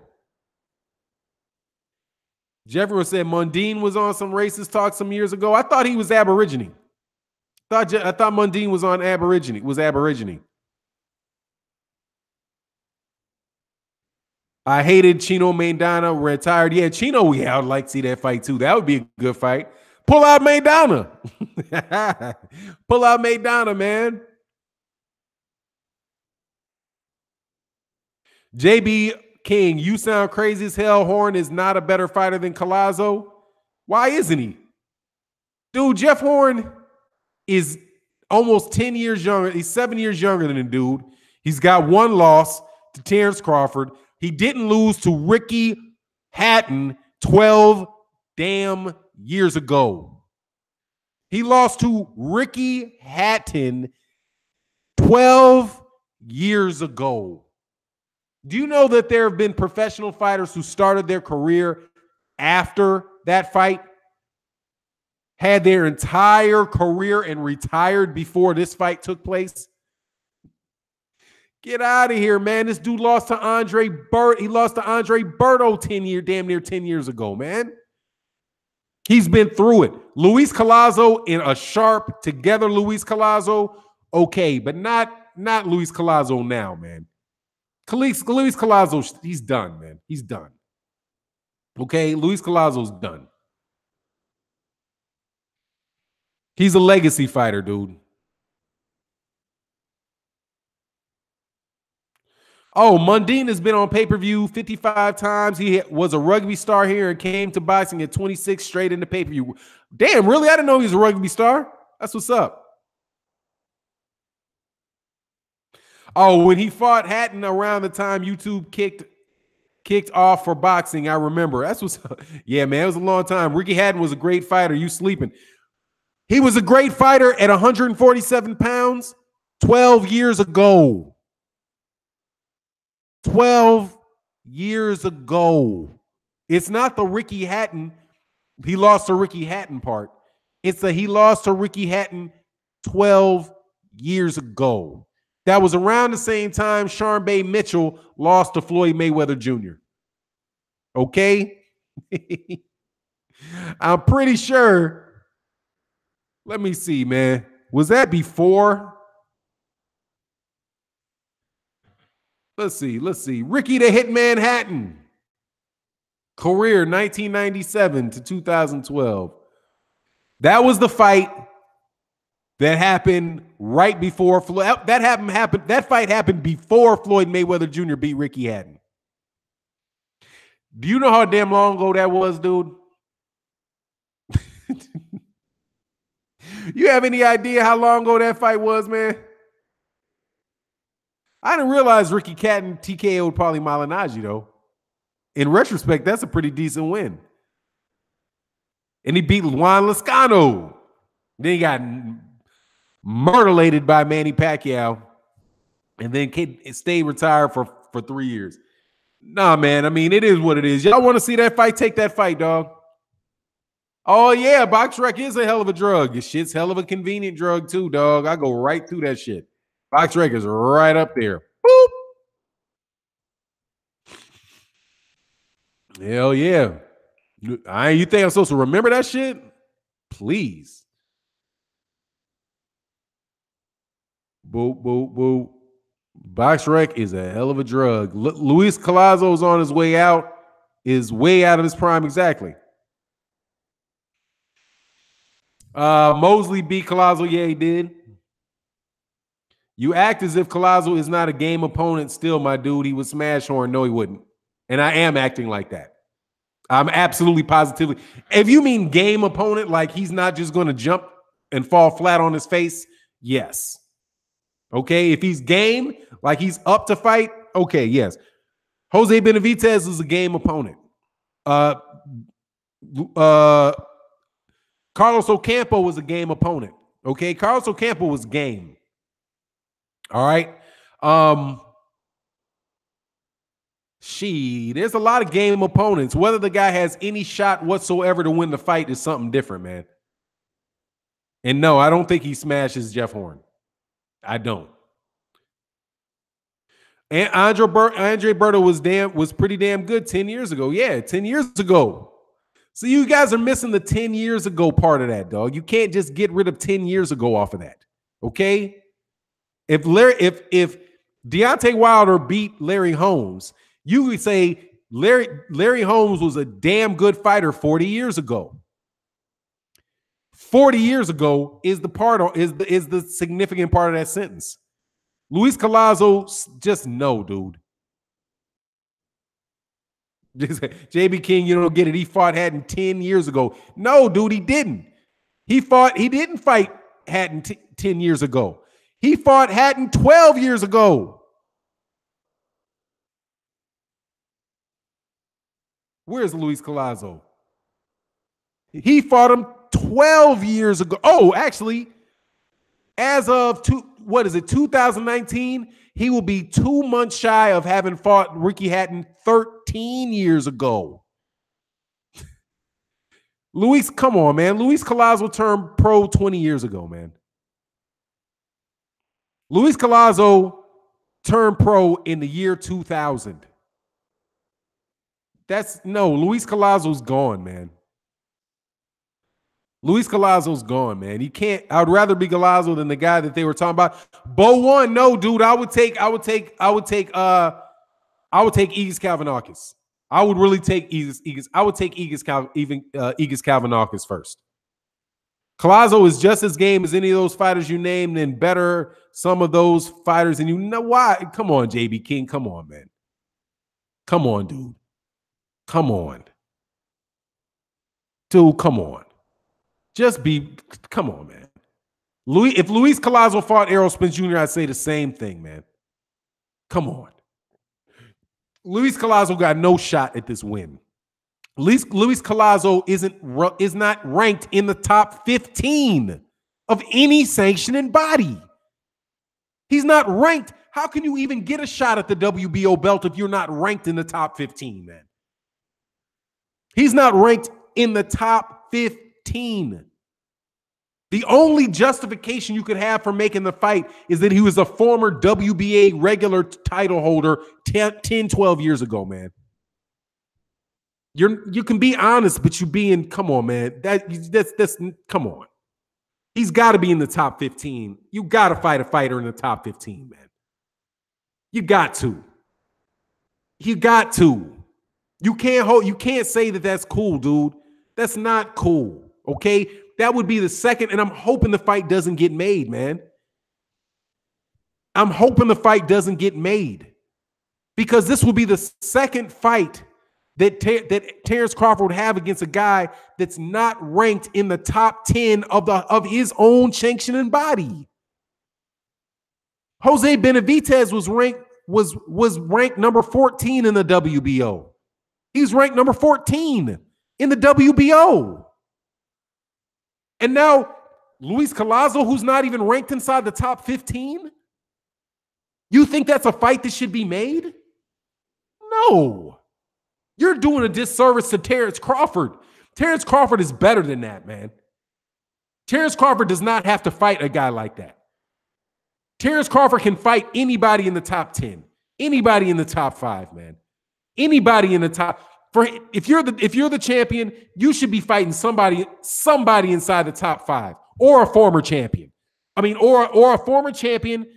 Jeffrey said Mundine was on some racist talk some years ago. I thought he was Aborigine. I thought Mundine was on Aborigine. I hated Chino Maidana retired. Yeah, Chino, I would like to see that fight too. That would be a good fight. Pull out Maidana. Pull out Maidana, man. JB King, you sound crazy as hell. Horn is not a better fighter than Collazo. Why isn't he? Dude, Jeff Horn is almost 10 years younger. He's 7 years younger than the dude. He's got one loss to Terrence Crawford. He didn't lose to Ricky Hatton 12 damn years ago. He lost to Ricky Hatton 12 years ago. Do you know that there have been professional fighters who started their career after that fight, had their entire career and retired before this fight took place? Get out of here, man. This dude lost to Andre Burt. He lost to Andre Berto damn near 10 years ago, man. He's been through it. Luis Collazo in a sharp, together Luis Collazo, okay, but not Luis Collazo now, man. Luis Collazo, he's done, man. He's done. Okay, Luis Collazo's done. He's a legacy fighter, dude. Oh, Mundine has been on pay-per-view 55 times. He was a rugby star here and came to boxing at 26 straight into pay-per-view. Damn, really? I didn't know he was a rugby star. That's what's up. Oh, when he fought Hatton around the time YouTube kicked off for boxing, I remember. That's what's up. Yeah, man, it was a long time. Ricky Hatton was a great fighter. You sleeping. He was a great fighter at 147 pounds 12 years ago. 12 years ago. It's not the Ricky Hatton, he lost to Ricky Hatton part. It's the he lost to Ricky Hatton 12 years ago. That was around the same time Sean Bay Mitchell lost to Floyd Mayweather Jr. Okay? I'm pretty sure. Let me see, man. Was that before? Let's see. Ricky the Hitman Hatton. Career 1997 to 2012. That was the fight that happened right before Floyd. That fight happened before Floyd Mayweather Jr. beat Ricky Hatton. Do you know how damn long ago that was, dude? You have any idea how long ago that fight was, man? I didn't realize Ricky Hatton TKO'd Paulie Malignaggi, though. In retrospect, that's a pretty decent win. And he beat Juan Lezcano. Then he got murdered by Manny Pacquiao. And then stayed retired for 3 years. Nah, man. I mean, it is what it is. Y'all want to see that fight? Take that fight, dog. Oh, yeah. BoxRec is a hell of a drug. This shit's hell of a convenient drug, too, dog. I go right through that shit. BoxRec is right up there. Boop. Hell yeah. You think I'm supposed to remember that shit? Please. Boop, boop, boop. BoxRec is a hell of a drug. Luis Collazo's on his way out. Is way out of his prime. Exactly. Mosley beat Collazo. Yeah, he did. You act as if Collazo is not a game opponent still, my dude. He would smash Horn. No, he wouldn't. And I am acting like that. I'm absolutely positively. If you mean game opponent, like he's not just going to jump and fall flat on his face, yes. Okay. If he's game, like he's up to fight, okay, yes. Jose Benavidez is a game opponent. Uh, Carlos Ocampo was a game opponent. Okay. Carlos Ocampo was game. All right. There's a lot of game opponents. Whether the guy has any shot whatsoever to win the fight is something different, man. And no, I don't think he smashes Jeff Horn. I don't. And Andre Berto was pretty damn good 10 years ago. Yeah, 10 years ago. So you guys are missing the 10 years ago part of that, dog. You can't just get rid of 10 years ago off of that. Okay? If Deontay Wilder beat Larry Holmes, you would say Larry Holmes was a damn good fighter 40 years ago. 40 years ago is the significant part of that sentence. Luis Collazo, just no, dude. JB King, you don't get it. He fought Hatton 10 years ago. No, dude, he didn't. He didn't fight Hatton 10 years ago. He fought Hatton 12 years ago. Where's Luis Collazo? He fought him 12 years ago. Oh, actually, as of 2019, he will be 2 months shy of having fought Ricky Hatton 13 years ago. Luis, come on, man. Luis Collazo turned pro 20 years ago, man. Luis Collazo turned pro in the year 2000. Luis Collazo's gone, man. Luis Collazo's gone, man. You can't. I would rather be Collazo than the guy that they were talking about. Bo one, no, dude. I would take Egis Kalvanakis. I would really take Egis. I would take Egis Kalvanakis first. Collazo is just as game as any of those fighters you named, and better some of those fighters. And you know why? Come on, JB King. Come on, man. Come on, dude. Come on. Dude, come on. Come on, man. If Luis Collazo fought Errol Spence Jr., I'd say the same thing, man. Come on. Luis Collazo got no shot at this win. Luis Collazo is not ranked in the top 15 of any sanctioning body. He's not ranked. How can you even get a shot at the WBO belt if you're not ranked in the top 15, man? He's not ranked in the top 15. The only justification you could have for making the fight is that he was a former WBA regular title holder 10, 12 years ago, man. You can be honest, but come on, man. That's come on. He's got to be in the top 15. You got to fight a fighter in the top 15, man. You got to. You got to. You can't say that that's cool, dude. That's not cool. Okay? That would be the second, and I'm hoping the fight doesn't get made, man. I'm hoping the fight doesn't get made, because this will be the second fight that Terrence Crawford would have against a guy that's not ranked in the top 10 of his own sanctioning body. Jose Benavidez was ranked number 14 in the WBO. He's ranked number 14 in the WBO. And now Luis Collazo, who's not even ranked inside the top 15? You think that's a fight that should be made? No. You're doing a disservice to Terrence Crawford. Terrence Crawford is better than that, man. Terrence Crawford does not have to fight a guy like that. Terrence Crawford can fight anybody in the top 10, anybody in the top 5, man. Anybody in the top. If you're the champion, you should be fighting somebody inside the top 5, or a former champion. I mean, or a former champion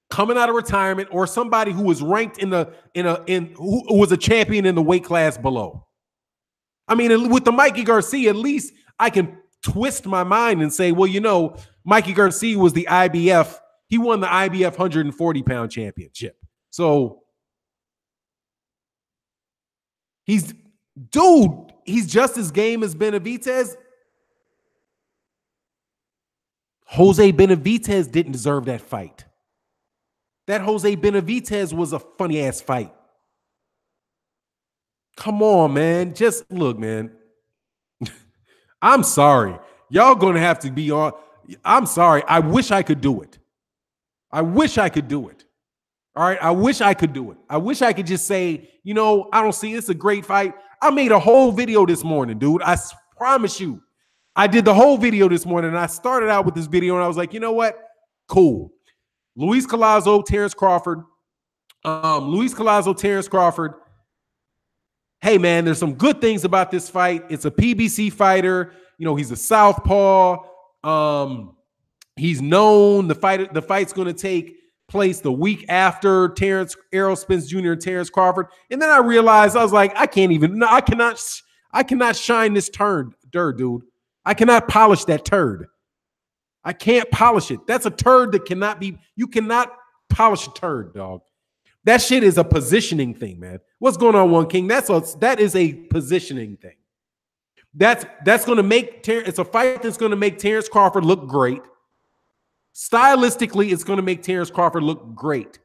coming out of retirement, or somebody who was ranked who was a champion in the weight class below. I mean, with the Mikey Garcia, at least I can twist my mind and say, well, you know, Mikey Garcia was the IBF. He won the IBF 140-pound championship. So he's just as game as Benavidez. Jose Benavidez didn't deserve that fight. That Jose Benavidez was a funny-ass fight. Come on, man. Just look, man. I'm sorry. Y'all going to have to be on. I'm sorry. I wish I could do it. I wish I could do it. All right? I wish I could do it. I wish I could just say, you know, I don't see it's a great fight. I made a whole video this morning, dude. I promise you. I did the whole video this morning, and I started out with this video, and I was like, you know what? Cool. Luis Collazo, Terrence Crawford. Terrence Crawford. Hey, man, there's some good things about this fight. It's a PBC fighter. You know, he's a southpaw. He's known. The fight's going to take place the week after Errol Spence Jr. and Terrence Crawford. And then I realized, I was like, I cannot shine this turd, dude. I cannot polish that turd. I can't polish it. That's a turd that cannot be, you cannot polish a turd, dog. That shit is a positioning thing, man. What's going on, One King? That is a positioning thing. That's going to make, it's a fight that's going to make Terrence Crawford look great. Stylistically, it's going to make Terrence Crawford look great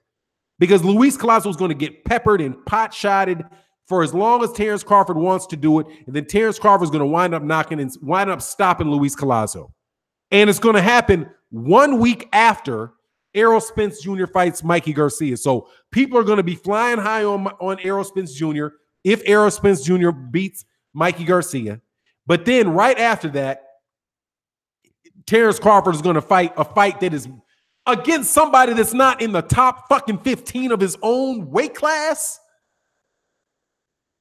because Luis Collazo is going to get peppered and pot-shotted for as long as Terrence Crawford wants to do it, and then Terrence Crawford is going to wind up stopping Luis Collazo. And it's going to happen 1 week after Errol Spence Jr. fights Mikey Garcia. So people are going to be flying high on Errol Spence Jr. if Errol Spence Jr. beats Mikey Garcia. But then right after that, Terrence Crawford is going to fight a fight that is against somebody that's not in the top fucking 15 of his own weight class.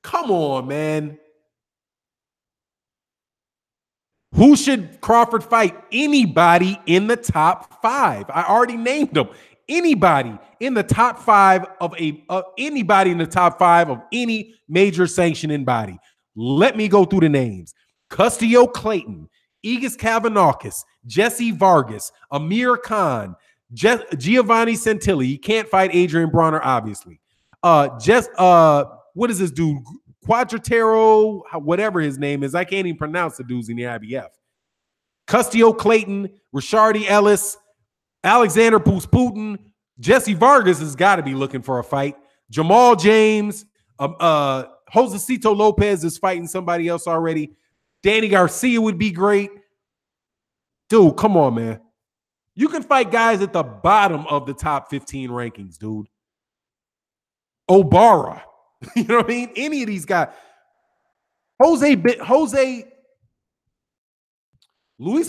Come on, man. Who should Crawford fight? Anybody in the top 5. I already named them. Anybody in the top 5 of anybody in the top 5 of any major sanctioning body. Let me go through the names. Custio Clayton, Egis Kavanaughis, Jesse Vargas, Amir Khan, Giovanni Santilli. He can't fight Adrian Bronner, obviously. What is this dude? Quadratero, whatever his name is. I can't even pronounce the dudes in the IBF. Custio Clayton, Rashardie Ellis, Alexander Putin, Jesse Vargas has got to be looking for a fight. Jamal James, Josecito Lopez is fighting somebody else already. Danny Garcia would be great. Dude, come on, man. You can fight guys at the bottom of the top 15 rankings, dude. Obara. You know what I mean? Any of these guys. Luis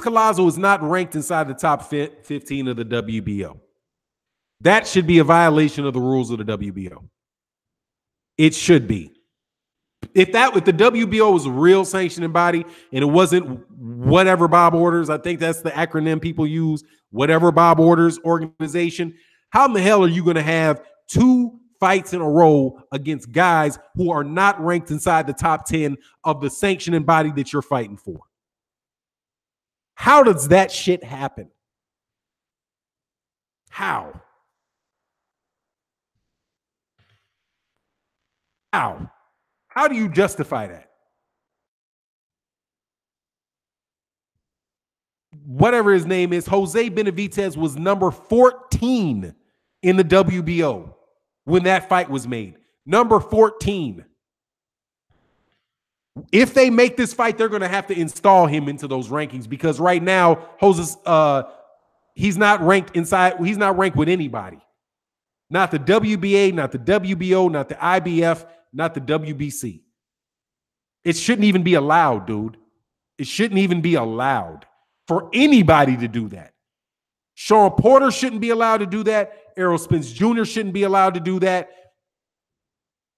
Collazo is not ranked inside the top 15 of the WBO. That should be a violation of the rules of the WBO. It should be. If the WBO was a real sanctioning body and it wasn't whatever Bob Orders, I think that's the acronym people use, whatever Bob Orders organization, how in the hell are you going to have 2 fights in a row against guys who are not ranked inside the top 10 of the sanctioning body that you're fighting for? How does that shit happen? How? How do you justify that? Whatever his name is, Jose Benavidez was number 14 in the WBO when that fight was made. Number 14. If they make this fight, they're going to have to install him into those rankings because right now, he's not ranked inside. He's not ranked with anybody. Not the WBA, not the WBO, not the IBF, not the WBC. It shouldn't even be allowed, dude. It shouldn't even be allowed for anybody to do that. Sean Porter shouldn't be allowed to do that. Errol Spence Jr. shouldn't be allowed to do that.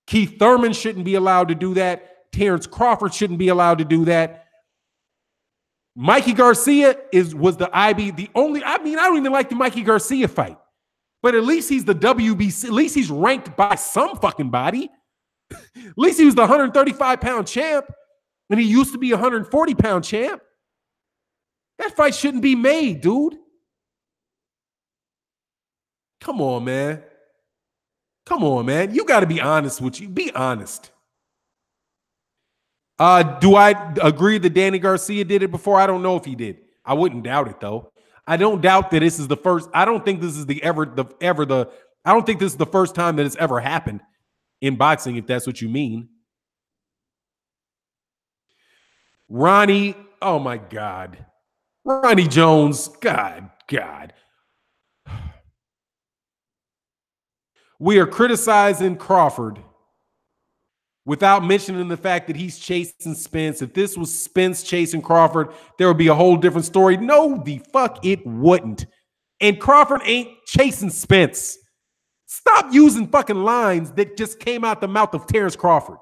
Keith Thurman shouldn't be allowed to do that. Terrence Crawford shouldn't be allowed to do that. Mikey Garcia was the only. I don't even like the Mikey Garcia fight, but at least he's the WBC. At least he's ranked by some fucking body. At least he was the 135-pound champ, and he used to be a 140-pound champ. That fight shouldn't be made, dude. Come on, man. Come on, man. You got to be honest with you. Be honest. Do I agree that Danny Garcia did it before? I don't know if he did. I wouldn't doubt it though. I don't doubt that this is the first. I don't think this is I don't think this is the first time that it's ever happened in boxing, if that's what you mean. Ronnie, oh my God. Ronnie Jones, God. We are criticizing Crawford without mentioning the fact that he's chasing Spence. If this was Spence chasing Crawford, there would be a whole different story. No, the fuck it wouldn't. And Crawford ain't chasing Spence. Stop using fucking lines that just came out the mouth of Terrence Crawford.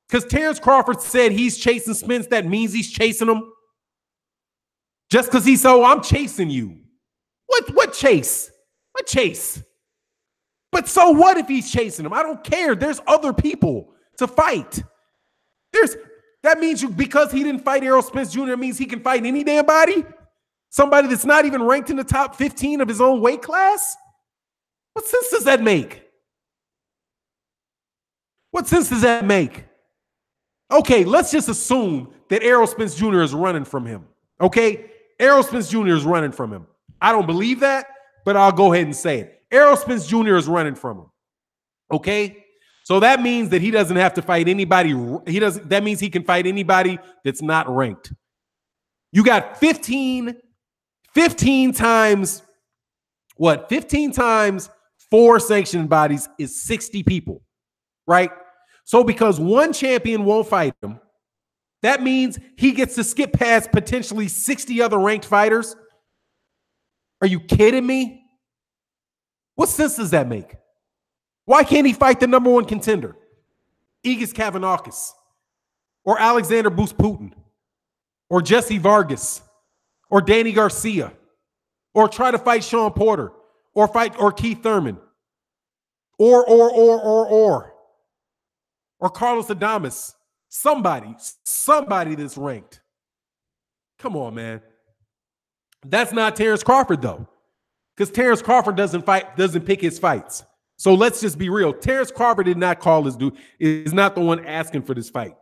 Because Terrence Crawford said he's chasing Spence, that means he's chasing him. Just because he's I'm chasing you. What chase? What chase? But so what if he's chasing him? I don't care. There's other people to fight. That means because he didn't fight Errol Spence Jr. means he can fight any damn body? Somebody that's not even ranked in the top 15 of his own weight class? What sense does that make? What sense does that make? Okay, let's just assume that Errol Spence Jr. is running from him. Okay? Errol Spence Jr. is running from him. I don't believe that, but I'll go ahead and say it. Errol Spence Jr. is running from him. Okay? So that means that he doesn't have to fight anybody. That means he can fight anybody that's not ranked. You got 15 times, 15 times 4 sanctioned bodies is 60 people, right? So because one champion won't fight him, that means he gets to skip past potentially 60 other ranked fighters. Are you kidding me? What sense does that make? Why can't he fight the number 1 contender? Igis Kavanaughis, or Alexander Putin, or Jesse Vargas, or Danny Garcia, or try to fight Sean Porter, or Keith Thurman, or Carlos Adames. Somebody that's ranked. Come on, man. That's not Terrence Crawford, though. Because Terrence Crawford doesn't pick his fights. So let's just be real. Terrence Crawford did not call his dude, is not the one asking for this fight.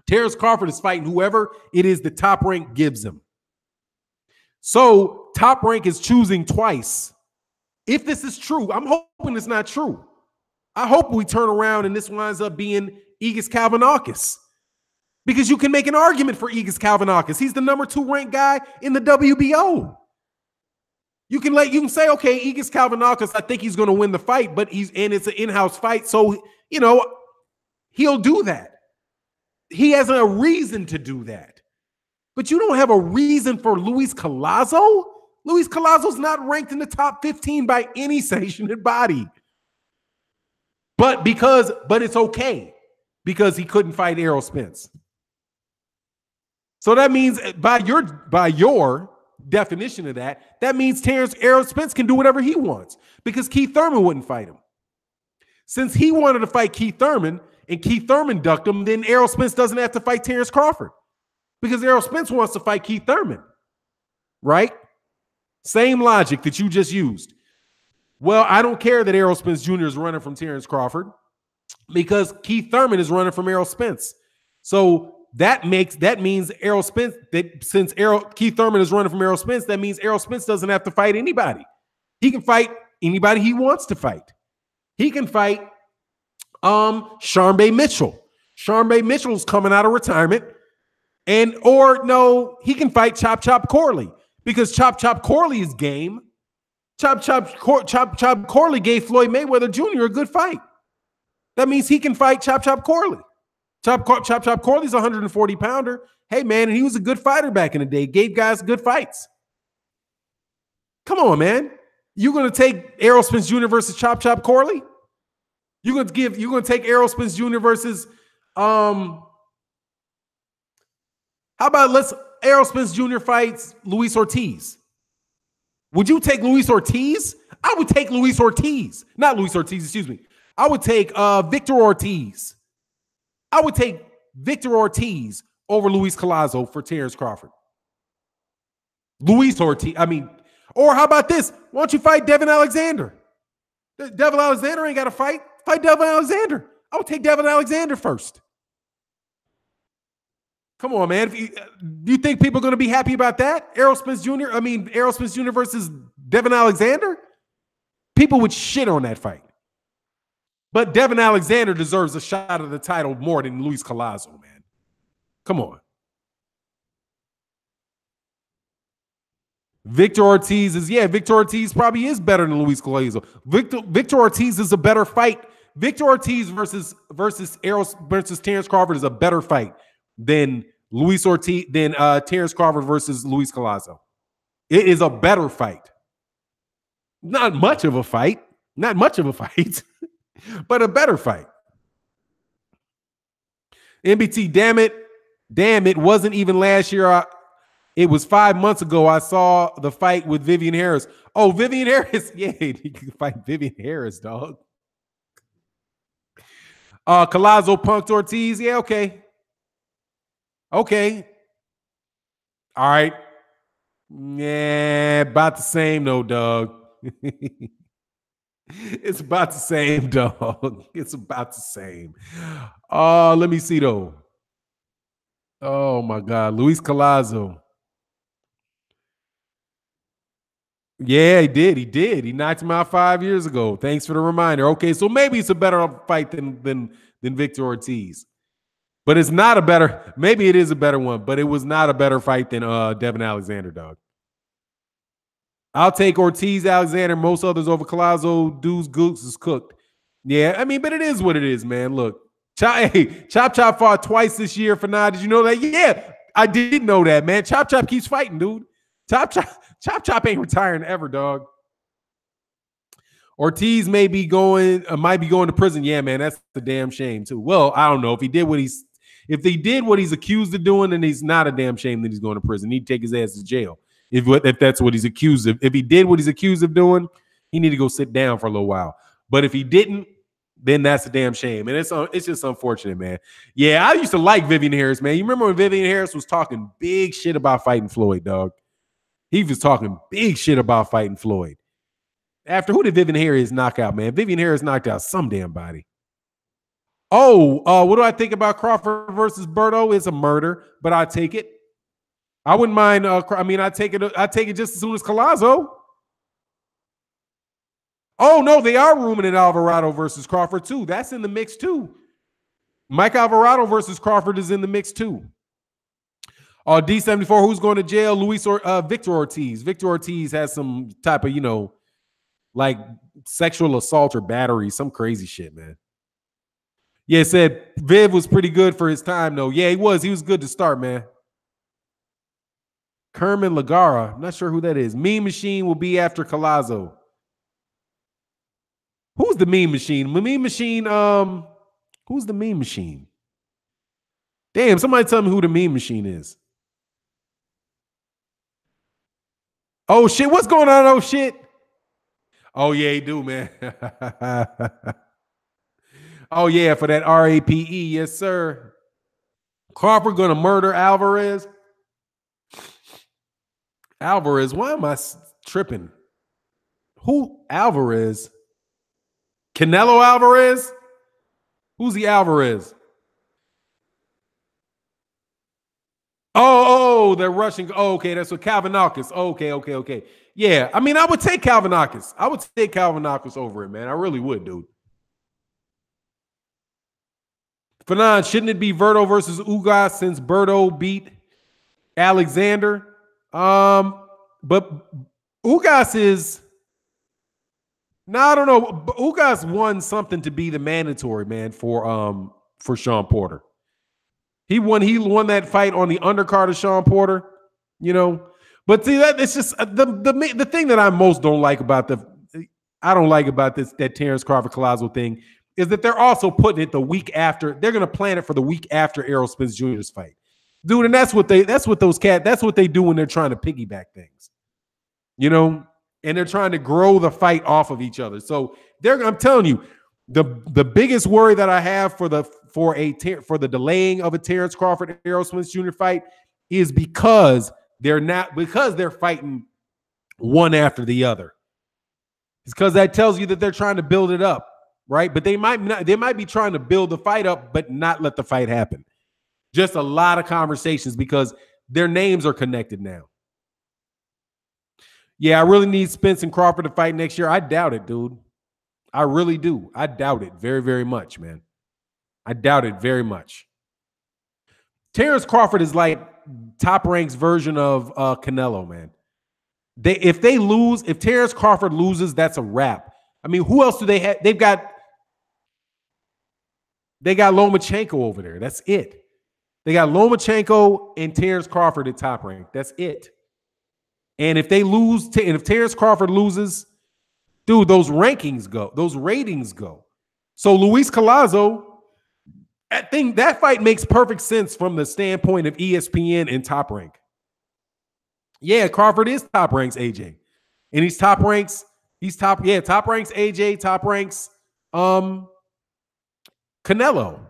Terrence Crawford is fighting whoever it is the Top Rank gives him. So Top Rank is choosing twice. If this is true, I'm hoping it's not true. I hope we turn around and this winds up being Igis Kavanaughis. Because you can make an argument for Igis Kavanaughis. He's the number 2 ranked guy in the WBO. You can say, okay, Igis Kavanaughis, I think he's going to win the fight, but it's an in-house fight, so he'll do that. He has a reason to do that. But you don't have a reason for Luis Collazo? Luis Collazo's not ranked in the top 15 by any sanctioned body. But it's okay because he couldn't fight Errol Spence. So that means by your definition of that means Errol Spence can do whatever he wants because Keith Thurman wouldn't fight him. Since he wanted to fight Keith Thurman and Keith Thurman ducked him, then Errol Spence doesn't have to fight Terrence Crawford because Errol Spence wants to fight Keith Thurman, right? Same logic that you just used. Well, I don't care that Errol Spence Jr. is running from Terrence Crawford because Keith Thurman is running from Errol Spence. So that means Errol Spence, that since Keith Thurman is running from Errol Spence, that means Errol Spence doesn't have to fight anybody. He can fight anybody he wants to fight. He can fight Sharmba Mitchell. Sharmba Mitchell's coming out of retirement. He can fight Chop Chop Corley because Chop Chop Corley is game. Chop Corley gave Floyd Mayweather Jr. a good fight. That means he can fight Chop Chop Corley. Chop Corley's a 140-pounder. Hey, man, and he was a good fighter back in the day. Gave guys good fights. Come on, man. You're going to take Errol Spence Jr. versus Chop Chop Corley? You're going to take Errol Spence Jr. versus how about Errol Spence Jr. fights Luis Ortiz? Would you take Luis Ortiz? I would take Luis Ortiz. Not Luis Ortiz, excuse me. I would take Victor Ortiz. I would take Victor Ortiz over Luis Collazo for Terrence Crawford. Luis Ortiz. I mean, or how about this? Why don't you fight Devin Alexander? Devin Alexander ain't got to fight. Fight Devin Alexander. I would take Devin Alexander first. Come on, man. Do you think people are going to be happy about that? Errol Spence Jr. Versus Devin Alexander? People would shit on that fight. But Devin Alexander deserves a shot at the title more than Luis Collazo, man. Come on. Victor Ortiz probably is better than Luis Collazo. Victor Ortiz is a better fight. Victor Ortiz versus Terrence Crawford is a better fight than Terrence Crawford versus Luis Collazo. It is a better fight. Not much of a fight, but a better fight. MBT, damn it, wasn't even last year. It was 5 months ago. I saw the fight with Vivian Harris. Oh, Vivian Harris. Yeah, you can fight Vivian Harris, dog. Collazo punked Ortiz. Yeah, okay. Okay. All right. Yeah, about the same though, dog. It's about the same, dog. It's about the same. Let me see though. Oh my God, Luis Collazo. Yeah, he did. He knocked him out 5 years ago. Thanks for the reminder. Okay, so maybe it's a better fight than Victor Ortiz. But it's not a better, maybe it is a better one, but it was not a better fight than Devin Alexander, dog. I'll take Ortiz, Alexander, most others over Collazo. Dude's goose is cooked. Yeah, I mean, but it is what it is, man. Look, Chop Chop fought twice this year for now. Did you know that? Yeah, I did know that, man. Chop Chop keeps fighting, dude. Chop Chop ain't retiring ever, dog. Ortiz might be going to prison. Yeah, man, that's a damn shame too. Well, I don't know if he did what he's accused of doing, then he's not a damn shame that he's going to prison. He'd take his ass to jail if that's what he's accused of. If he did what he's accused of doing, he need to go sit down for a little while. But if he didn't, then that's a damn shame. And it's just unfortunate, man. Yeah, I used to like Vivian Harris, man. You remember when Vivian Harris was talking big shit about fighting Floyd, dog? He was talking big shit about fighting Floyd. After who did Vivian Harris knock out, man? Vivian Harris knocked out some damn body. What do I think about Crawford versus Berto? It's a murder, but I take it. I wouldn't mind. I take it just as soon as Collazo. Oh no, they are rumoring Alvarado versus Crawford too. That's in the mix too. Mike Alvarado versus Crawford is in the mix too. D74, who's going to jail? Victor Ortiz. Victor Ortiz has some type of, like sexual assault or battery, some crazy shit, man. Yeah, said Viv was pretty good for his time, though. Yeah, he was. He was good to start, man. Kerman Lagara. I'm not sure who that is. Mean Machine will be after Collazo. Who's the Mean Machine? Who's the Mean Machine? Damn, somebody tell me who the Mean Machine is. Oh, shit. What's going on? Oh, shit. Oh, yeah, he do, man. Oh, yeah, for that RAPE. Yes, sir. Crawford going to murder Alvarez. Alvarez, why am I tripping? Who? Alvarez? Canelo Alvarez? Who's the Alvarez? Oh, they're rushing. Oh, okay, that's what Calvinakis. Okay. Yeah, I mean, I would take Calvinakis. I would take Calvinakis over it, man. I really would, dude. Fannon, shouldn't it be Berto versus Ugas since Berto beat Alexander? But Ugas is. No, I don't know. Ugas won something to be the mandatory, man, for Sean Porter. He won that fight on the undercard of Sean Porter, But see, that it's just the thing that I most don't like about that Terrence Crawford Collazo thing is that they're also putting it the week after. They're going to plan it for the week after Errol Spence Jr.'s fight, dude. And that's what they do when they're trying to piggyback things, and they're trying to grow the fight off of each other. So I'm telling you, the biggest worry that I have for the delaying of a Terrence Crawford Errol Spence Jr. fight is because They're not, because they're fighting one after the other. It's because that tells you that they're trying to build it up, right? But they might be trying to build the fight up, but not let the fight happen. Just a lot of conversations because their names are connected now. Yeah, I really need Spence and Crawford to fight next year. I doubt it, dude. I really do. I doubt it very, very much, man. I doubt it very much. Terrence Crawford is like Top Rank's version of Canelo, man. If Terrence Crawford loses, that's a wrap. I mean, who else do they have? They got Lomachenko over there. That's it. They got Lomachenko and Terrence Crawford at Top Rank. That's it. And if they lose, and if Terrence Crawford loses, dude, those ratings go. So Luis Collazo, that fight makes perfect sense from the standpoint of ESPN and Top Rank. Yeah, Crawford is Top Ranks AJ. And he's Top Ranks AJ, Top Ranks Canelo.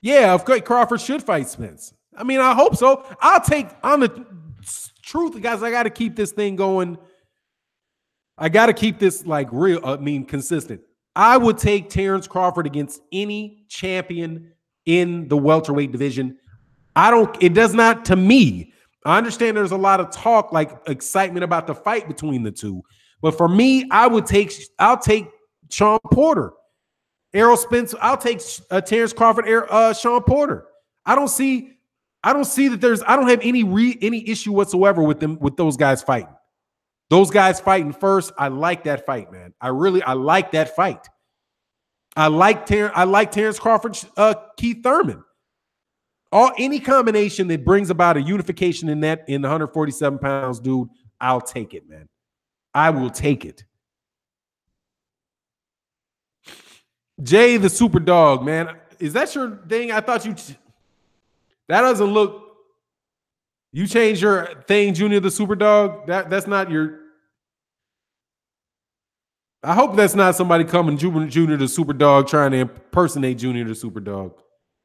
Yeah, of course, Crawford should fight Spence. I mean, I hope so. I'll take, on the truth, guys, I got to keep this thing going. I got to keep this like real, consistent. I would take Terrence Crawford against any champion in the welterweight division. It does not, to me, I understand there's a lot of talk, like excitement about the fight between the two. But for me, I'll take Sean Porter. Errol Spence, I'll take Terrence Crawford, Sean Porter. I don't have any issue whatsoever with those guys fighting. Those guys fighting first. I like that fight, man. I like that fight. I like Terrence Crawford, Keith Thurman. Any combination that brings about a unification in the 147 pounds, dude, I'll take it, man. I will take it. Jay the Super Dog, man. Is that your thing? I thought that doesn't look. You changed your thing, Junior the Super Dog. That's not your. I hope that's not somebody coming, Junior the Super Dog, trying to impersonate Junior the Super Dog.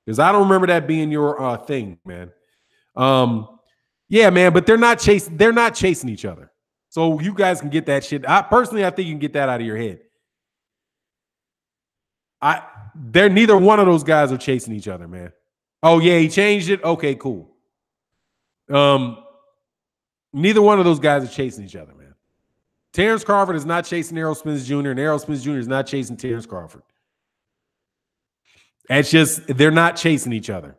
Because I don't remember that being your thing, man. Yeah, man, but they're not chasing each other. So you guys can get that shit. I think you can get that out of your head. Neither one of those guys are chasing each other, man. Oh, yeah, he changed it. Okay, cool. Neither one of those guys are chasing each other, man. Terrence Crawford is not chasing Errol Spence Jr., and Errol Spence Jr. is not chasing Terrence Crawford. It's just they're not chasing each other.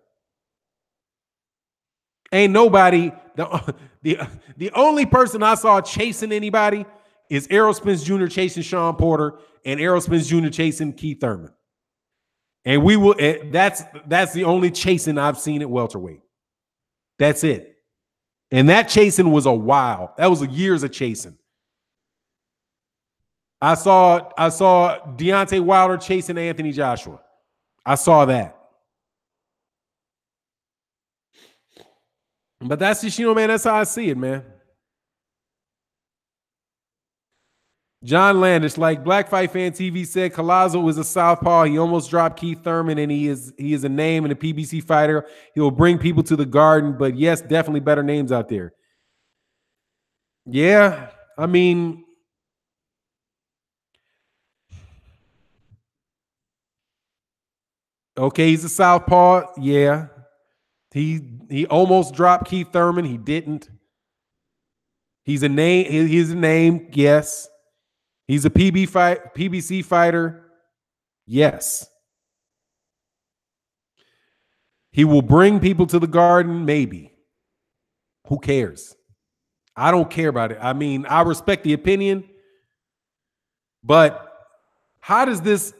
Ain't nobody, the only person I saw chasing anybody is Errol Spence Jr. chasing Sean Porter and Errol Spence Jr. chasing Keith Thurman. And that's the only chasing I've seen at welterweight. That's it. And that chasing was a while. That was years of chasing. I saw Deontay Wilder chasing Anthony Joshua. I saw that. But that's just, man, that's how I see it, man. John Landish, like Black Fight Fan TV said, Collazo was a southpaw. He almost dropped Keith Thurman, and he is a name and a PBC fighter. He will bring people to the garden, but yes, definitely better names out there. Yeah, I mean, okay, he's a southpaw. Yeah, he almost dropped Keith Thurman. He didn't. He's a name. He's a name. Yes. He's a PBC fighter. Yes. He will bring people to the garden. Maybe. Who cares? I don't care about it. I mean, I respect the opinion, but how does this?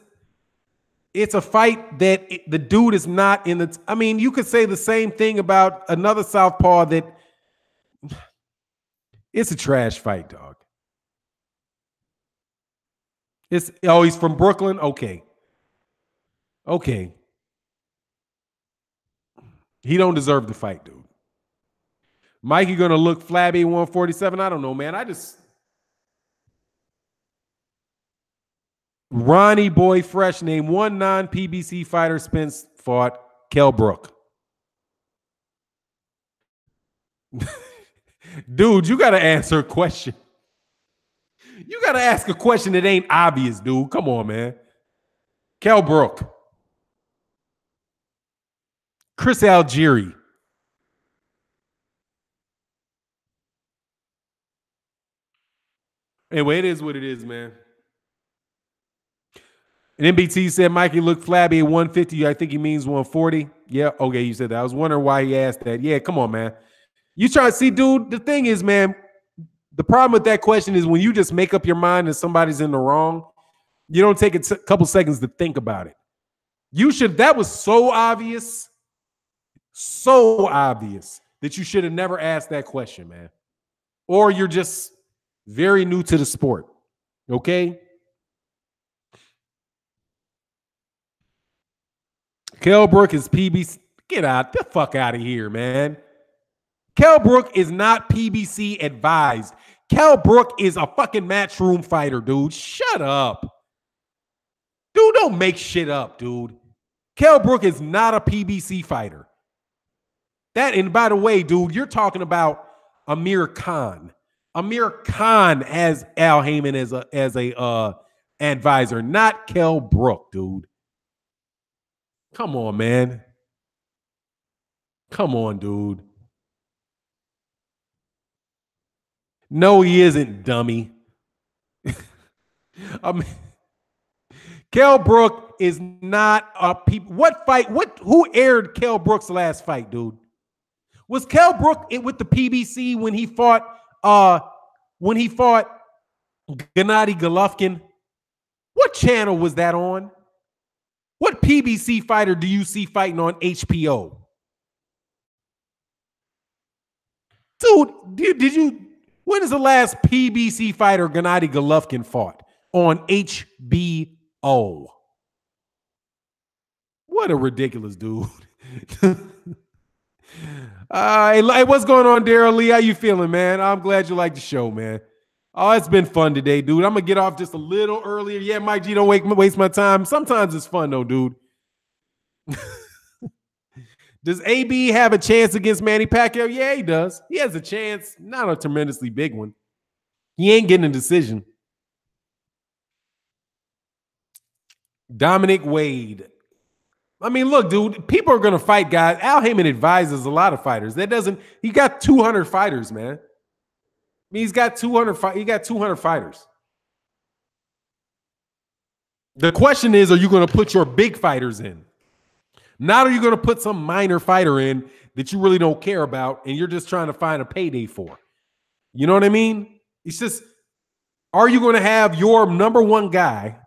It's a fight that the dude is not in the. I mean, you could say the same thing about another southpaw that. It's a trash fight, dog. He's from Brooklyn? Okay. He don't deserve the fight, dude. Mikey gonna look flabby 147. I don't know, man. Ronnie Boy Fresh, named one non-PBC fighter Spence fought. Kell Brook. Dude, you got to answer a question. You got to ask a question that ain't obvious, dude. Come on, man. Kell Brook. Chris Algieri. Anyway, it is what it is, man. And NBT said Mikey looked flabby at 150. I think he means 140. Yeah, okay, you said that. I was wondering why he asked that. Yeah, come on, man. You try to see, dude, the thing is, man, the problem with that question is when you just make up your mind that somebody's in the wrong, you don't take a couple seconds to think about it. You should, that was so obvious that you should have never asked that question, man. Or you're just very new to the sport. Okay? Kell Brook is PBC. Get out the fuck out of here, man. Kell Brook is not PBC advised. Kell Brook is a fucking matchroom fighter, dude. Shut up. Dude, don't make shit up, dude. Kell Brook is not a PBC fighter. That, and by the way, dude, you're talking about Amir Khan. Amir Khan has Al Haymon as a advisor, not Kell Brook, dude. Come on, man. Come on, dude. No, he isn't, dummy. Kell Brook is not a people. What fight? Who aired Kell Brook's last fight, dude? Was Kell Brook with the PBC when he fought Gennady Golovkin? What channel was that on? What PBC fighter do you see fighting on HBO? Dude, did you when is the last PBC fighter Gennady Golovkin fought on HBO? What a ridiculous dude. Hey, what's going on, Daryl Lee? How you feeling, man? I'm glad you like the show, man. Oh, it's been fun today, dude. I'm going to get off just a little earlier. Yeah, Mike G, don't waste my time. Sometimes it's fun, though, dude. Does AB have a chance against Manny Pacquiao? Yeah, he does. He has a chance. Not a tremendously big one. He ain't getting a decision. Dominic Wade. I mean, look, dude, people are going to fight guys. Al Haymon advises a lot of fighters. He got 200 fighters, man. I mean, he got 200 fighters. The question is, are you going to put your big fighters in? Not are you going to put some minor fighter in that you really don't care about and you're just trying to find a payday for? You know what I mean? It's just, are you going to have your number one guy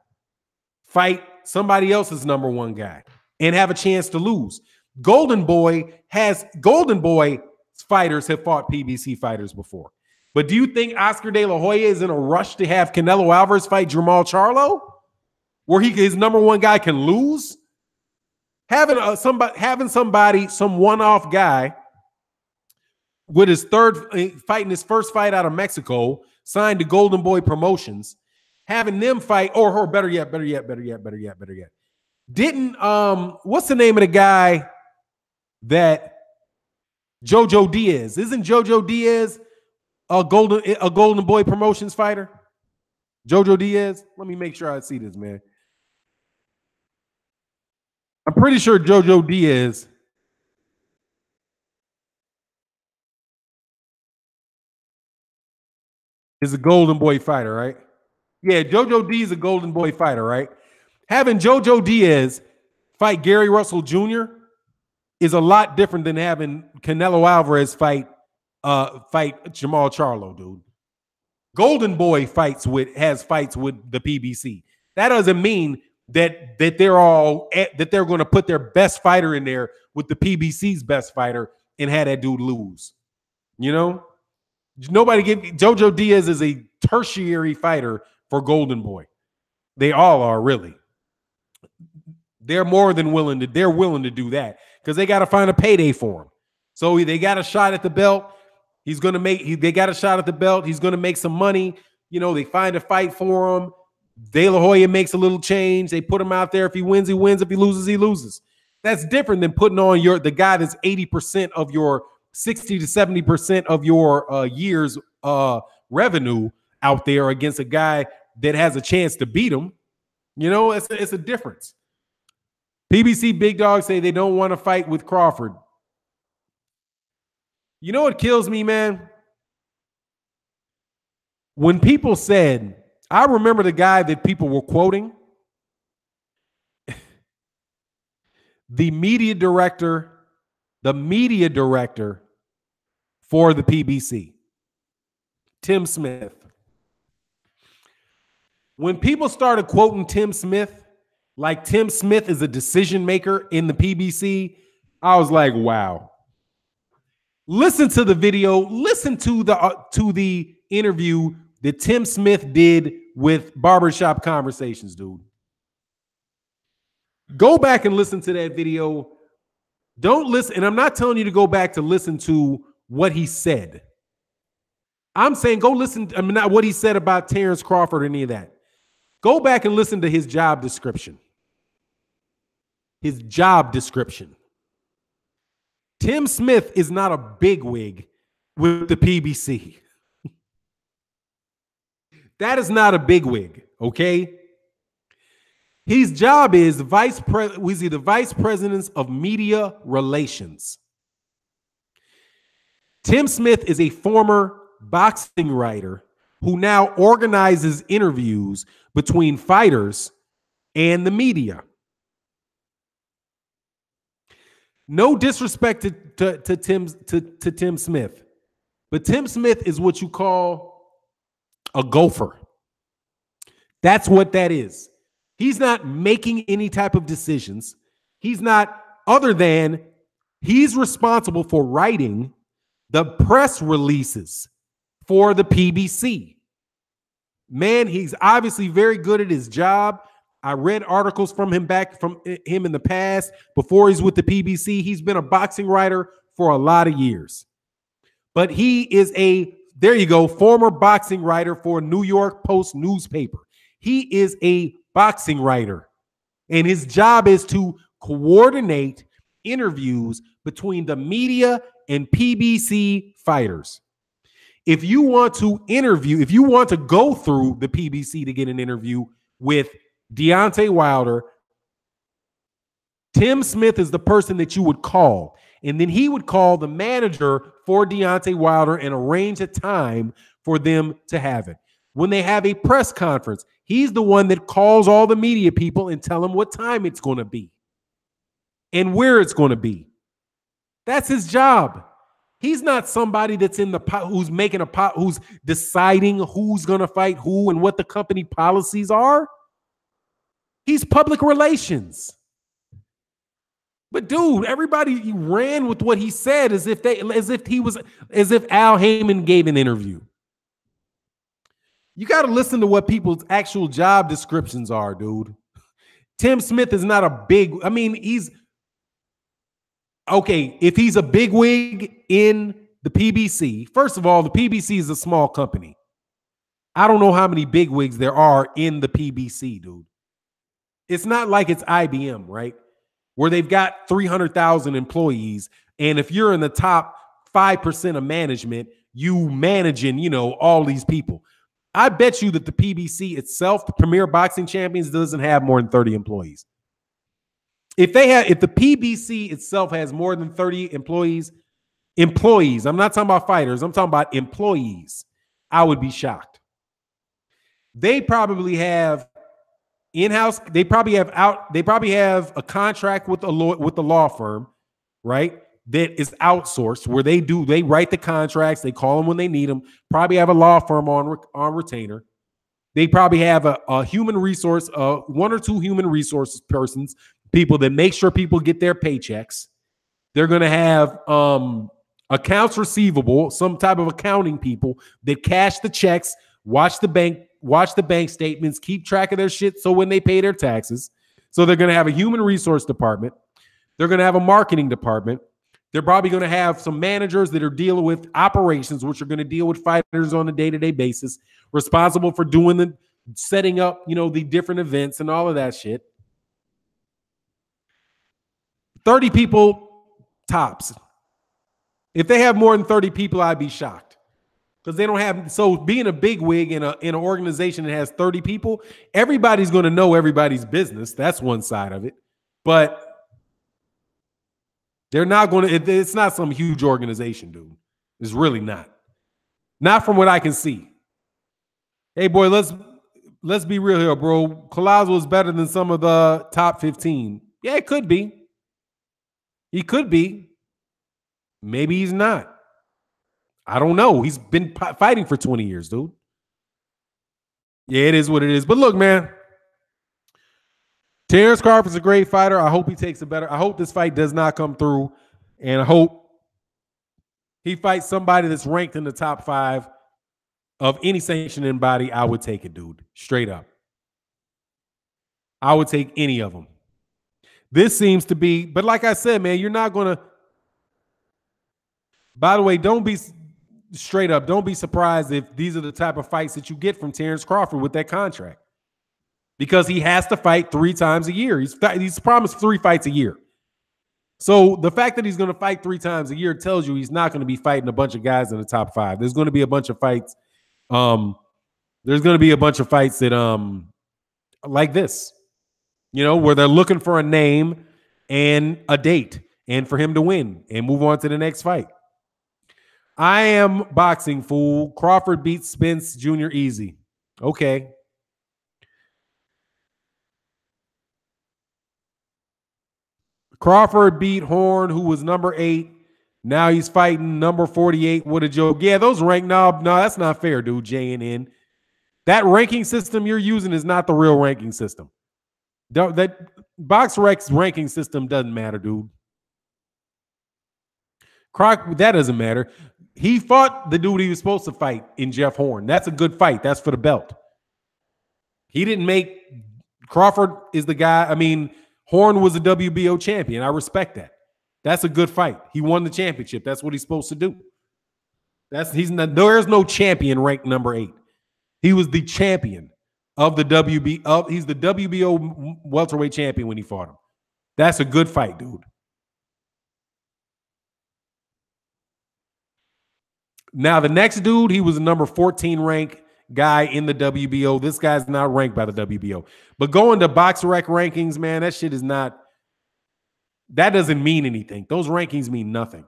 fight somebody else's number one guy and have a chance to lose? Golden Boy fighters have fought PBC fighters before. But do you think Oscar De La Hoya is in a rush to have Canelo Alvarez fight Jermall Charlo, where his number one guy can lose? Having some one-off guy with his fighting his first fight out of Mexico, signed to Golden Boy Promotions, having them fight, or better yet. Didn't what's the name of the guy that Jojo Diaz? Isn't Jojo Diaz a Golden Boy Promotions fighter? Jojo Diaz? Let me make sure I see this, man. I'm pretty sure Jojo Diaz is a Golden Boy fighter, right? Yeah, Jojo Diaz is a Golden Boy fighter, right? Having Jojo Diaz fight Gary Russell Jr. is a lot different than having Canelo Alvarez fight Jermall Charlo, dude. Golden Boy has fights with the PBC. That doesn't mean that they're going to put their best fighter in there with the PBC's best fighter and have that dude lose. You know, Jojo Diaz is a tertiary fighter for Golden Boy. They all are, really. They're more than willing to do that because they got to find a payday for him. So they got a shot at the belt. They got a shot at the belt. He's going to make some money. You know, they find a fight for him. De La Hoya makes a little change. They put him out there. If he wins, he wins. If he loses, he loses. That's different than putting on the guy that's 80% of your 60 to 70% of your year's revenue out there against a guy that has a chance to beat him. You know, it's a difference. PBC big dogs say they don't want to fight with Crawford. You know what kills me, man? When people said, I remember the guy that people were quoting, the media director for the PBC, Tim Smith. When people started quoting Tim Smith, like Tim Smith is a decision maker in the PBC, I was like, wow. Listen to the video. Listen to the interview that Tim Smith did with Barbershop Conversations, dude. Go back and listen to that video. Don't listen, and I'm not telling you to go back to listen to what he said. I'm saying go listen. I mean, not what he said about Terrence Crawford or any of that. Go back and listen to his job description. His job description. Tim Smith is not a bigwig with the PBC. That is not a bigwig, okay? His job is the vice president of media relations. Tim Smith is a former boxing writer who now organizes interviews between fighters and the media. No disrespect to Tim Smith, but Tim Smith is what you call a gopher. That's what that is. He's not making any type of decisions. He's not, other than he's responsible for writing the press releases for the PBC. Man, he's obviously very good at his job. I read articles from him in the past before he's with the PBC. He's been a boxing writer for a lot of years. But he is there you go, former boxing writer for a New York Post newspaper. He is a boxing writer, and his job is to coordinate interviews between the media and PBC fighters. If you want to go through the PBC to get an interview with Deontay Wilder, Tim Smith is the person that you would call. And then he would call the manager for Deontay Wilder and arrange a time for them to have it. When they have a press conference, he's the one that calls all the media people and tell them what time it's going to be and where it's going to be. That's his job. He's not somebody that's in the pot, who's deciding who's going to fight who and what the company policies are. He's public relations. But dude, everybody ran with what he said as if Al Heyman gave an interview. You got to listen to what people's actual job descriptions are, dude. Tim Smith is not he's okay. If he's a bigwig in the PBC, first of all, the PBC is a small company. I don't know how many bigwigs there are in the PBC, dude. It's not like it's IBM, right? Where they've got 300,000 employees. And if you're in the top 5% of management, you managing, all these people. I bet you that the PBC itself, the Premier Boxing Champions, doesn't have more than 30 employees. If the PBC itself has more than 30 employees, I'm not talking about fighters, I'm talking about employees, I would be shocked. They probably have in-house, they probably have a contract with the law firm, right? That is outsourced, where they write the contracts, they call them when they need them, probably have a law firm on retainer. They probably have a human resource, one or two human resources people that make sure people get their paychecks. They're going to have accounts receivable, some type of accounting people that cash the checks, watch the bank statements, keep track of their shit so when they pay their taxes. So they're going to have a human resource department. They're going to have a marketing department. They're probably going to have some managers that are dealing with operations, which are going to deal with fighters on a day-to-day basis, responsible for setting up, the different events and all of that shit. 30 people tops. If they have more than 30 people, I'd be shocked. Because they don't have, so being a big wig in an organization that has 30 people, everybody's going to know everybody's business. That's one side of it. But they're not going to, it's not some huge organization, dude. It's really not. Not from what I can see. Hey, boy, let's be real here, bro. Collazo is better than some of the top 15. Yeah, it could be. He could be. Maybe he's not. I don't know. He's been fighting for 20 years, dude. Yeah, it is what it is. But look, man, Terrence Crawford's a great fighter. I hope he takes a better. I hope this fight does not come through. And I hope he fights somebody that's ranked in the top 5 of any sanctioning body. I would take it, dude. Straight up. I would take any of them. This seems to be, but like I said, man, you're not going to. By the way, don't be straight up. Don't be surprised if these are the type of fights that you get from Terrence Crawford with that contract, because he has to fight 3 times a year. He's promised 3 fights a year. So the fact that he's going to fight 3 times a year tells you he's not going to be fighting a bunch of guys in the top 5. There's going to be a bunch of fights. There's going to be a bunch of fights that like this, where they're looking for a name and a date and for him to win and move on to the next fight. I am boxing, fool. Crawford beats Spence Jr. easy. Okay. Crawford beat Horn, who was number 8. Now he's fighting number 48. What a joke. Yeah, those rank. No, that's not fair, dude. JNN. That ranking system you're using is not the real ranking system. That BoxRec's ranking system doesn't matter, dude. That doesn't matter. He fought the dude he was supposed to fight in Jeff Horn. That's a good fight. That's for the belt. He didn't make Crawford is the guy. I mean, Horn was a WBO champion. I respect that. That's a good fight. He won the championship. That's what he's supposed to do. There's no champion ranked number 8. He was the champion of the WBO. He's the WBO welterweight champion when he fought him. That's a good fight, dude. Now, the next dude, he was a number 14 rank guy in the WBO. This guy's not ranked by the WBO. But going to BoxRec rankings, man, that shit is not, that doesn't mean anything. Those rankings mean nothing.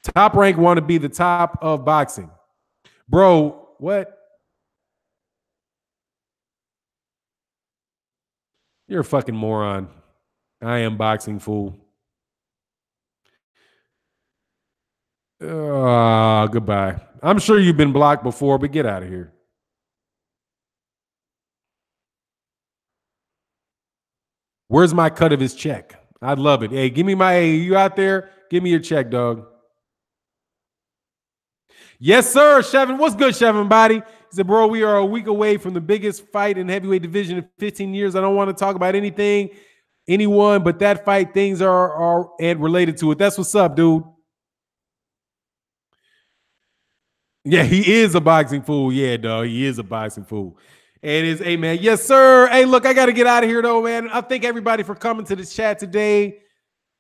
Top rank want to be the top of boxing. Bro, what? You're a fucking moron. I am boxing, fool. Goodbye. I'm sure you've been blocked before, but get out of here. Where's my cut of his check? I'd love it. Hey, you out there? Give me your check, dog. Yes, sir, Chevin. What's good, Chevin body? He said, bro, we are a week away from the biggest fight in heavyweight division in 15 years. I don't want to talk about anyone, but that fight, things are related to it. That's what's up, dude. Yeah, he is a boxing fool. Yeah, dog. He is a boxing fool. And it's, hey, man. Yes, sir. Hey, look, I got to get out of here, though, man. I thank everybody for coming to the chat today.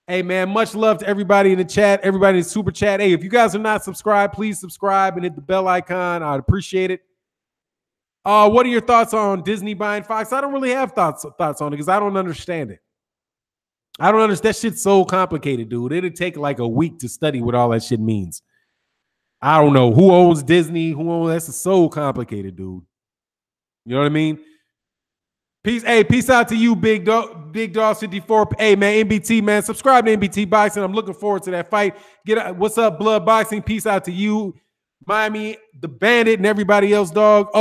Hey, man, much love to everybody in the chat, everybody in the super chat. Hey, if you guys are not subscribed, please subscribe and hit the bell icon. I'd appreciate it. What are your thoughts on Disney buying Fox? I don't really have thoughts on it because I don't understand it. I don't understand. That shit's so complicated, dude. It'd take like a week to study what all that shit means. I don't know who owns Disney, that's so complicated, dude. You know what I mean? Peace out to you, Big Dog 54. Hey, man, NBT, man, subscribe to NBT Boxing. I'm looking forward to that fight. What's up, Blood Boxing? Peace out to you, Miami, the Bandit, and everybody else, dog.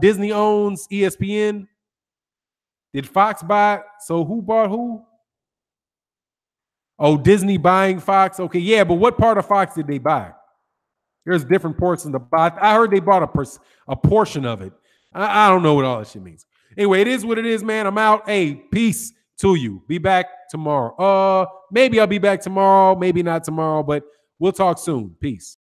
Disney owns ESPN. Did Fox buy? So who bought who? Oh, Disney buying Fox. Okay, yeah, but what part of Fox did they buy? There's different portions to buy. I heard they bought a portion of it. I don't know what all that shit means. Anyway, it is what it is, man. I'm out. Hey, peace to you. Be back tomorrow. Maybe I'll be back tomorrow. Maybe not tomorrow, but we'll talk soon. Peace.